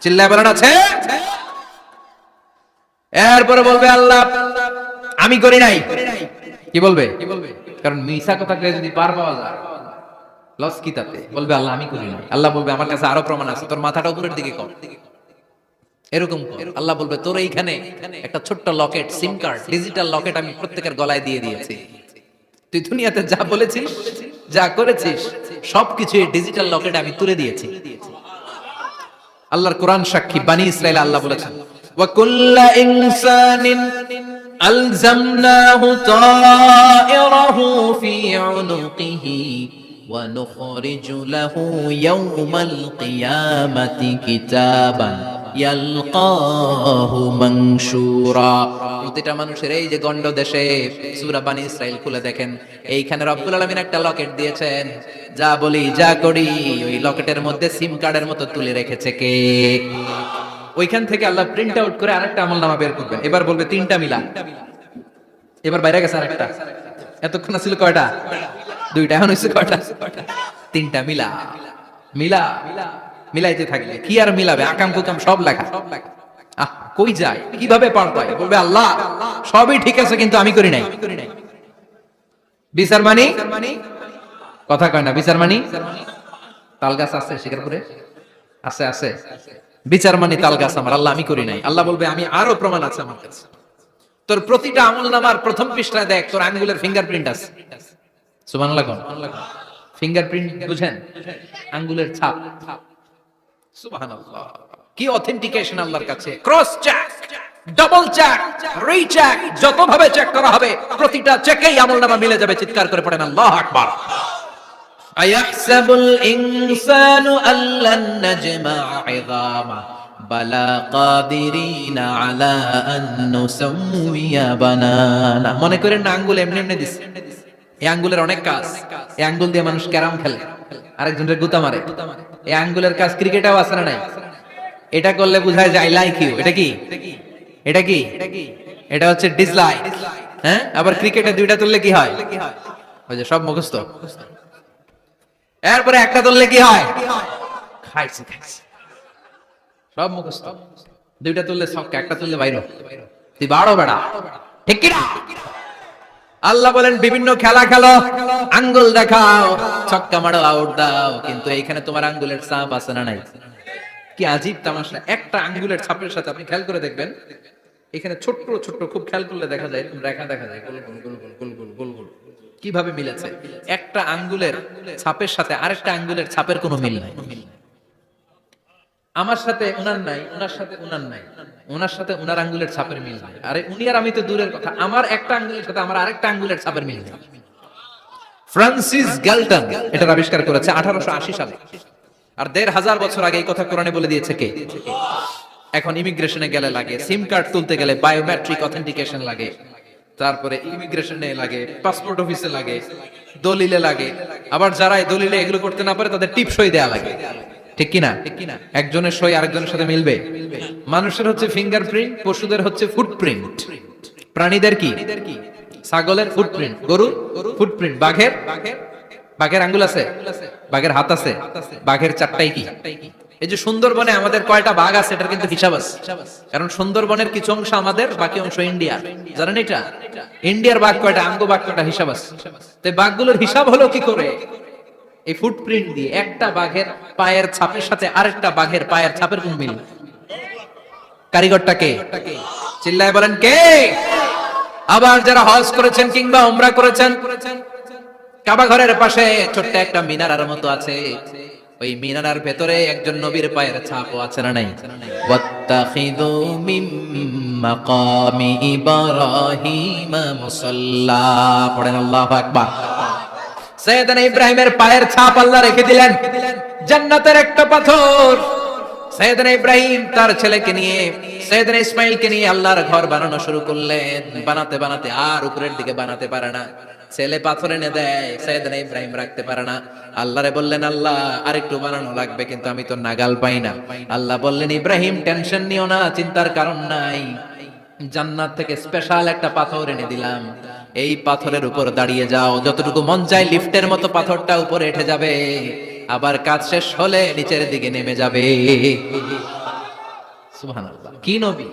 চিল্লায় বলেন আছে? এরপরে বলবে আল্লাহ আমি করি নাই। কি বলবে? কারণ মিথ্যা কথা কয়ে যদি পার পাওয়া যায় লস কি তাতে? বলবে আল্লাহ আমি করি নাই। আল্লাহ বলবে আমার কাছে আরো প্রমাণ আছে, তোর মাথাটা উপরের দিকে কর, এরকম কর। আল্লাহ বলবে তোর এইখানে একটা ছোট্ট লকেট, সিম কার্ড, ডিজিটাল লকেট আমি প্রত্যেকের গলায় দিয়ে দিয়েছি। তুই দুনিয়াতে যা বলেছিস, যা করেছিস সবকিছু এই ডিজিটাল লকেটে আমি তুলে দিয়েছি। আল্লাহর কোরআন সাক্ষী, বানি ইসরাইল আল্লাহ বলেছেন ওয়া কুল্লা ইনসানিন আলজামনাহু তায়রাহু ফি উনুকিহি ওয়া নুখরিজু লাহু ইয়াওমাল কিয়ামাতি কিতাবান ইয়ালকাহু মানশুরা। প্রতিটা মানুষের এই যে গন্ড দেশে সূরা বানি ইসরাইল খুলে দেখেন, এইখানে রব্বুল আলামিন একটা লকেট দিয়েছেন। যা বলি যা করি ওই লকেটের মধ্যে সিম কার্ডের মতো তুলে রেখেছে কে? ওইখান থেকে আল্লাহ প্রিন্ট আউট করে আরেকটা আমলনামা বের করবেন। এবার বলবে তিনটা মিলা। এবার বাইরে গেছে আরেকটা। এতক্ষণ ছিল কয়টা? দুইটা। এখন হইছে কয়টা? তিনটা। মিলা মিলা মিলাইতে থাকবে। কি আর মিলাবে? আকাম কুকাম সব লেখা। কই যায়, কিভাবে পার পায়? বলবে আল্লাহ সবই ঠিক আছে কিন্তু আমি করি নাই। বিচার মানি কথা কয় না। বিচার মানি তাল গাছ আছে শিকারপুরে, আছে আছে। বিচার মানি তাল গাছ আমার। আল্লাহ আমি করি নাই। আল্লাহ বলবে আমি আরো প্রমাণ আছে আমার কাছে। তোর প্রতিটা আমলনামার প্রথম পৃষ্ঠায় দেখ তোর আঙ্গুলের ফিঙ্গারপ্রিন্ট আছে। সুবহানাল্লাহ। ফিঙ্গারপ্রিন্ট বুঝেন? আঙ্গুলের ছাপ। সুবহানাল্লাহ। কি অথেন্টিকেশন আল্লাহর কাছে, cross check, double check, recheck, যতভাবে চেক করা হবে প্রতিটা চেকেই আমলনামা মিলে যাবে। চিৎকার করে পড়েন আল্লাহু আকবার। আয়াহসাবুল ইনসানু আল্লান নাজমা'a 'ইযামা বালা কাদিরিনা আলা আন নুসাউইয়া বানানা। মনে করেন না আঙ্গুল এমনি এমনি দিছে, এই আঙ্গুলের অনেক কাজ। এই আঙ্গুল দিয়ে মানুষ ক্যারাম খেলে, আরেকজনের গুতা মারে। এই আঙ্গুলের কাজ ক্রিকেটেও আছে না নাই? এটা করলে বোঝায় যে আই লাইক ইউ। এটা কি? এটা কি? এটা হচ্ছে ডিসলাইক। হ্যাঁ, আবার ক্রিকেটে দুইটা তুললে কি হয়? ওই যে সব মুখস্থ। এরপরে একটা তুললে কি হয়? খাইছি খাইছি, সব মুখস্থ। দুইটা তুললে ছক্কা, একটা তুললে বাইরে। তুই বাড়ো বেড়া, ঠিক কি না? আল্লাহ বলেন বিভিন্ন খেলা খেলো, আঙ্গুল দেখাও, ছক্কা মারো, আউট দাও, কিন্তু এইখানে তোমার আঙ্গুলের ছাপ আছে না নাই? কি আজীব তামাশা! একটা আঙ্গুলের ছাপের সাথে আপনি খেয়াল করে দেখবেন, এখানে ছোট্ট ছোট্ট খুব খেয়াল করলে দেখা যায়, রেখা দেখা যায়, গোল গোল গোল গোল গোল গোল গোল গোল। কিভাবে মিলেছে? একটা আঙ্গুলের ছাপের সাথে আরেকটা আঙ্গুলের ছাপের কোনো মিল নাই। আমার সাথে উনার নাই, উনার সাথে উনার নাই, ওনার সাথে উনার আঙ্গুলের ছাপের মিল নাই। আরে উনি আর আমি তো দূরের কথা, আমার একটা আঙ্গুলের সাথে আমার আরেকটা আঙ্গুলের ছাপের মিল নেই। ফ্রান্সিস গ্যালটন এটা আবিষ্কার করেছে 1880 সালে। আর 1500 বছর আগে এই কথা কোরআনে বলে দিয়েছে কে? এখন ইমিগ্রেশনে গেলে লাগে, সিম কার্ড তুলতে গেলে বায়োমেট্রিক অথেন্টিকেশন লাগে, তারপরে ইমিগ্রেশনে লাগে, পাসপোর্ট অফিসে লাগে, দলিলে লাগে, আবার যারা এই দলিলে এগুলো করতে না পারে তাদের টিপ সই দেয়া লাগে। ঠিক কিনা? একজনের সই আরেকজনের সাথে মিলবে? মানুষের হচ্ছে ফিঙ্গারপ্রিন্ট, পশুদের হচ্ছে ফুটপ্রিন্ট। প্রাণীদের কি? ছাগলের ফুটপ্রিন্ট, গরুর ফুটপ্রিন্ট, বাঘের আঙ্গুল আছে, বাঘের হাত আছে, বাঘের চারটাই কি? এই যে সুন্দরবনে আমাদের কয়টা বাঘ আছে এটার কিন্তু হিসাব আছে, কারণ সুন্দরবনের কিছু অংশ আমাদের, বাকি অংশ ইন্ডিয়ার। জানেন এটা? ইন্ডিয়ার বাঘ কয়টা, আঙ্গ বাঘ কয়টা, হিসাব আছে। তো বাঘগুলোর হিসাব হলো কি করে? এই ফুটপ্রিন্ট দিয়ে। একটা বাঘের পায়ের ছাপের সাথে আরেকটা বাঘের পায়ের ছাপের কোন মিল? কারিগরটা কে? চিল্লায় বলেন কে? আবার যারা হজ করেছেন কিংবা উমরা করেছেন, কাবা ঘরের পাশে ছোট্ট একটা মিনারার মতো আছে, ওই মিনারার ভেতরে একজন নবীর পায়ের ছাপও আছে না নাই? ওয়াত্তাখিযু মিন মাকামি ইব্রাহিম মুসাল্লা। পড়েন আল্লাহু আকবার। সাইয়েদনা ইব্রাহিমের পায়ের ছাপ আল্লাহ রেখে দিলেন জান্নাতের একটা পাথর। সাইয়েদনা ইব্রাহিম তার ছেলেকে নিয়ে, সাইয়েদনা ইসমাইলকে নিয়ে আল্লাহর ঘর বানানো শুরু করলেন। বানাতে বানাতে আর উপরের দিকে বানাতে পারে না, ছেলে পাথর এনে দেয়, সাইয়েদনা ইব্রাহিম রাখতে পারে না। আল্লাহরে বললেন, আল্লাহ আরেকটু বানানো লাগবে, কিন্তু আমি তো নাগাল পাই না। আল্লাহ বললেন, ইব্রাহিম টেনশন নিও না, চিন্তার কারণ নাই, জান্নাত থেকে স্পেশাল একটা পাথর এনে দিলাম, এই পাথরের উপর দাঁড়িয়ে যাও, যতটুকু মন চায় লিফটের মতো পাথরটা উপরে উঠে যাবে, আবার কাজ শেষ হলে নিচের দিকে নেমে যাবে। সুবহানাল্লাহ! কি নবী!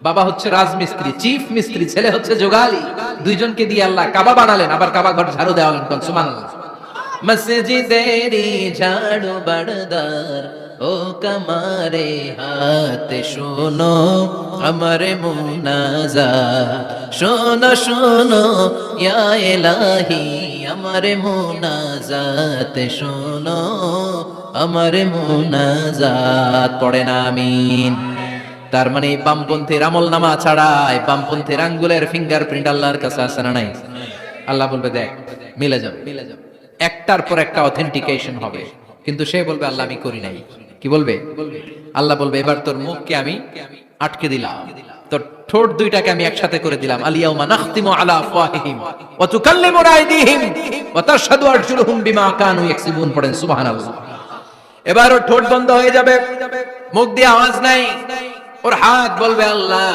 বাবা হচ্ছে রাজমিস্ত্রি, চিফ মিস্ত্রি, ছেলে হচ্ছে যোগালী, দুইজনকে দিয়ে আল্লাহ কাবা বানালেন, আবার কাবা ঘর ঝাড়ু দেওয়ালেন। সুবহানাল্লাহ! মসজিদেরি ঝাড়ু বারদার ও কমারে হাত শোনো আমার মুনাজাত, শোনো শোনো ইয়া ইলাহি আমার মুনাজাত, শোনো আমার মুনাজাত। পড়েন আমিন। তার মানে বামপন্থীর আমল নামা ছাড়াই বামপন্থীর আঙ্গুলের ফিঙ্গারপ্রিন্ট আল্লাহর কাছে আছে না নাই? আল্লাহ বলবে দেখ মিলে যাবে, একটার পর একটা অথেন্টিকেশন হবে, কিন্তু সে বলবে আল্লাহ আমি করি নাই। কি বলবে? আল্লাহ বলবে এবার তোর মুখকে আমি আটকে দিলাম, তোর ঠোঁট দুইটাকে আমি একসাথে করে দিলাম। আলিয়াউমা নাখতিমু আলা আফওয়াহিহিম ওয়া তুকাল্লিমুনা আইদিহিম ওয়া তাশহাদু আরজুলুহুম বিমা কানু ইয়াকসিবুন। পড়েন সুবহানাল্লাহ। এবার ওর ঠোঁট বন্ধ হয়ে যাবে, মুখ দিয়ে আওয়াজ নাই, ওর হাত বলবে আল্লাহ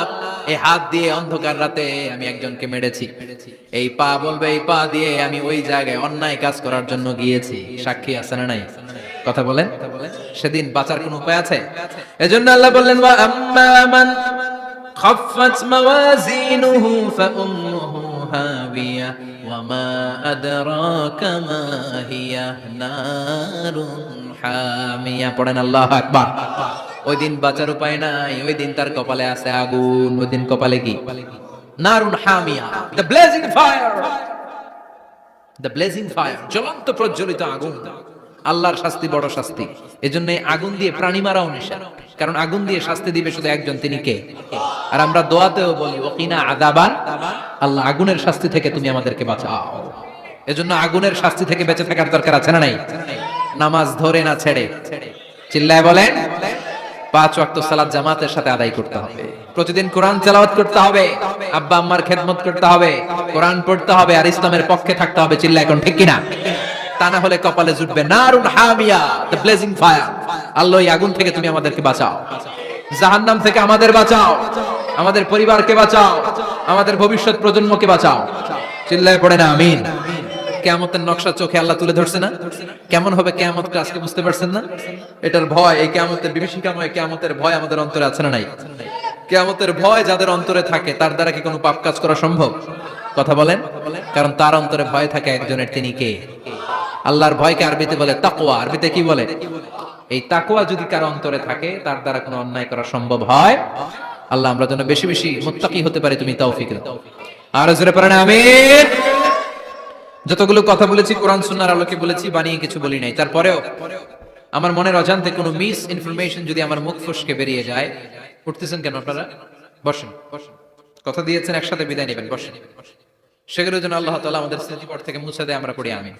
এই হাত দিয়ে অন্ধকার রাতে আমি একজনকে মেরেছি, এই পা বলবে এই পা দিয়ে আমি ওই জায়গায় অন্যায় কাজ করার জন্য গিয়েছি। সাক্ষী আছে না নাই? কথা বলেন। সেদিন বাঁচার কোন উপায় আছে? এজন্য আল্লাহ বললেন ওয়া আম্মা মান খাফফাত মাওয়াজিনুহু ফাউম্মুহু হাবিয়া ওয়া মা আদরাকা মা হিয়া নারুন হামিয়া। পড়েন আল্লাহু আকবার। ওই দিন বাঁচার উপায় নাই, ওই দিন তার কপালে আছে আগুন। ওই দিন কপালে কি? নারুন হামিয়া, the blazing fire, the blazing fire, জ্বলন্ত প্রজ্বলিত আগুন। আল্লাহর শাস্তি বড় শাস্তি, এজন্য আগুন দিয়ে প্রাণী মারাও নিষেধ। কারণ আগুন দিয়ে শাস্তি দিবে শুধু একজন, তিনি কে? আর আমরা দোয়াতেও বলি ওকিনা আযাবান, আল্লাহ আগুনের শাস্তি থেকে তুমি আমাদেরকে বাঁচাও। এজন্য আগুনের শাস্তি থেকে বেঁচে থাকার দরকার আছে না নাই? নামাজ ধরে না ছেড়ে, চিল্লায় বলেন, 5 ওয়াক্ত সালাত জামাতের সাথে আদায় করতে হবে, প্রতিদিন কোরআন তেলাওয়াত করতে হবে, আব্বা আম্মার খেদমত করতে হবে, কোরআন পড়তে হবে, আর ইসলামের পক্ষে থাকতে হবে। চিল্লায় এখন ঠিক কিনা? তা না হলে কপালে জুটবে নারুন হামিয়া, দ্য ব্লেজিং ফায়ার। আল্লাহ এই আগুন থেকে তুমি আমাদেরকে বাঁচাও, জাহান্নাম থেকে আমাদের বাঁচাও, আমাদের পরিবারকে বাঁচাও, আমাদের ভবিষ্যৎ প্রজন্মকে বাঁচাও। চিল্লায় পড়ে না আমিন। কিয়ামতের নকশা চোখে আল্লাহ তুলে ধরছে না? কেমন হবে কিয়ামতটা আজকে বুঝতে পারছেন না? এটার ভয়, এই কিয়ামতের বিভীষিকাময় কিয়ামতের ভয় আমাদের অন্তরে আছে না নাই? কিয়ামতের ভয় যাদের অন্তরে থাকে তার দ্বারা কি কোনো পাপ কাজ করা সম্ভব? কথা বলেন। কারণ তার অন্তরে ভয় থাকে একজনের, তিনি কে? আল্লাহর ভয়কে আরবিতে বলে তাকওয়া। আরবিতে কি বলে? এই তাকওয়া যদি কারো অন্তরে থাকে তার দ্বারা কোনো অন্যায় করা সম্ভব হয়। আল্লাহ আমরা যেন বেশি বেশি মুত্তাকি হতে পারি, তুমি তৌফিক দাও। আর জোরে পড়েন আমিন। যতগুলো কথা বলেছি কোরআন সুন্নাহর আলোকে বলেছি, বানিয়ে কিছু বলি নাই। তারপরেও আমার মনের অজান্তে কোনো মিস ইনফরমেশন যদি আমার মুখ ফসকে বেরিয়ে যায়, উঠতেছেন কেন আপনারা? বসেন, কথা দিয়েছেন একসাথে বিদায় নেবেন, বসেন। সেগুলোর জন্য আল্লাহ তাআলা আমাদের স্মৃতিপট থেকে মুছে দেয়, আমরা পড়ি আমিন।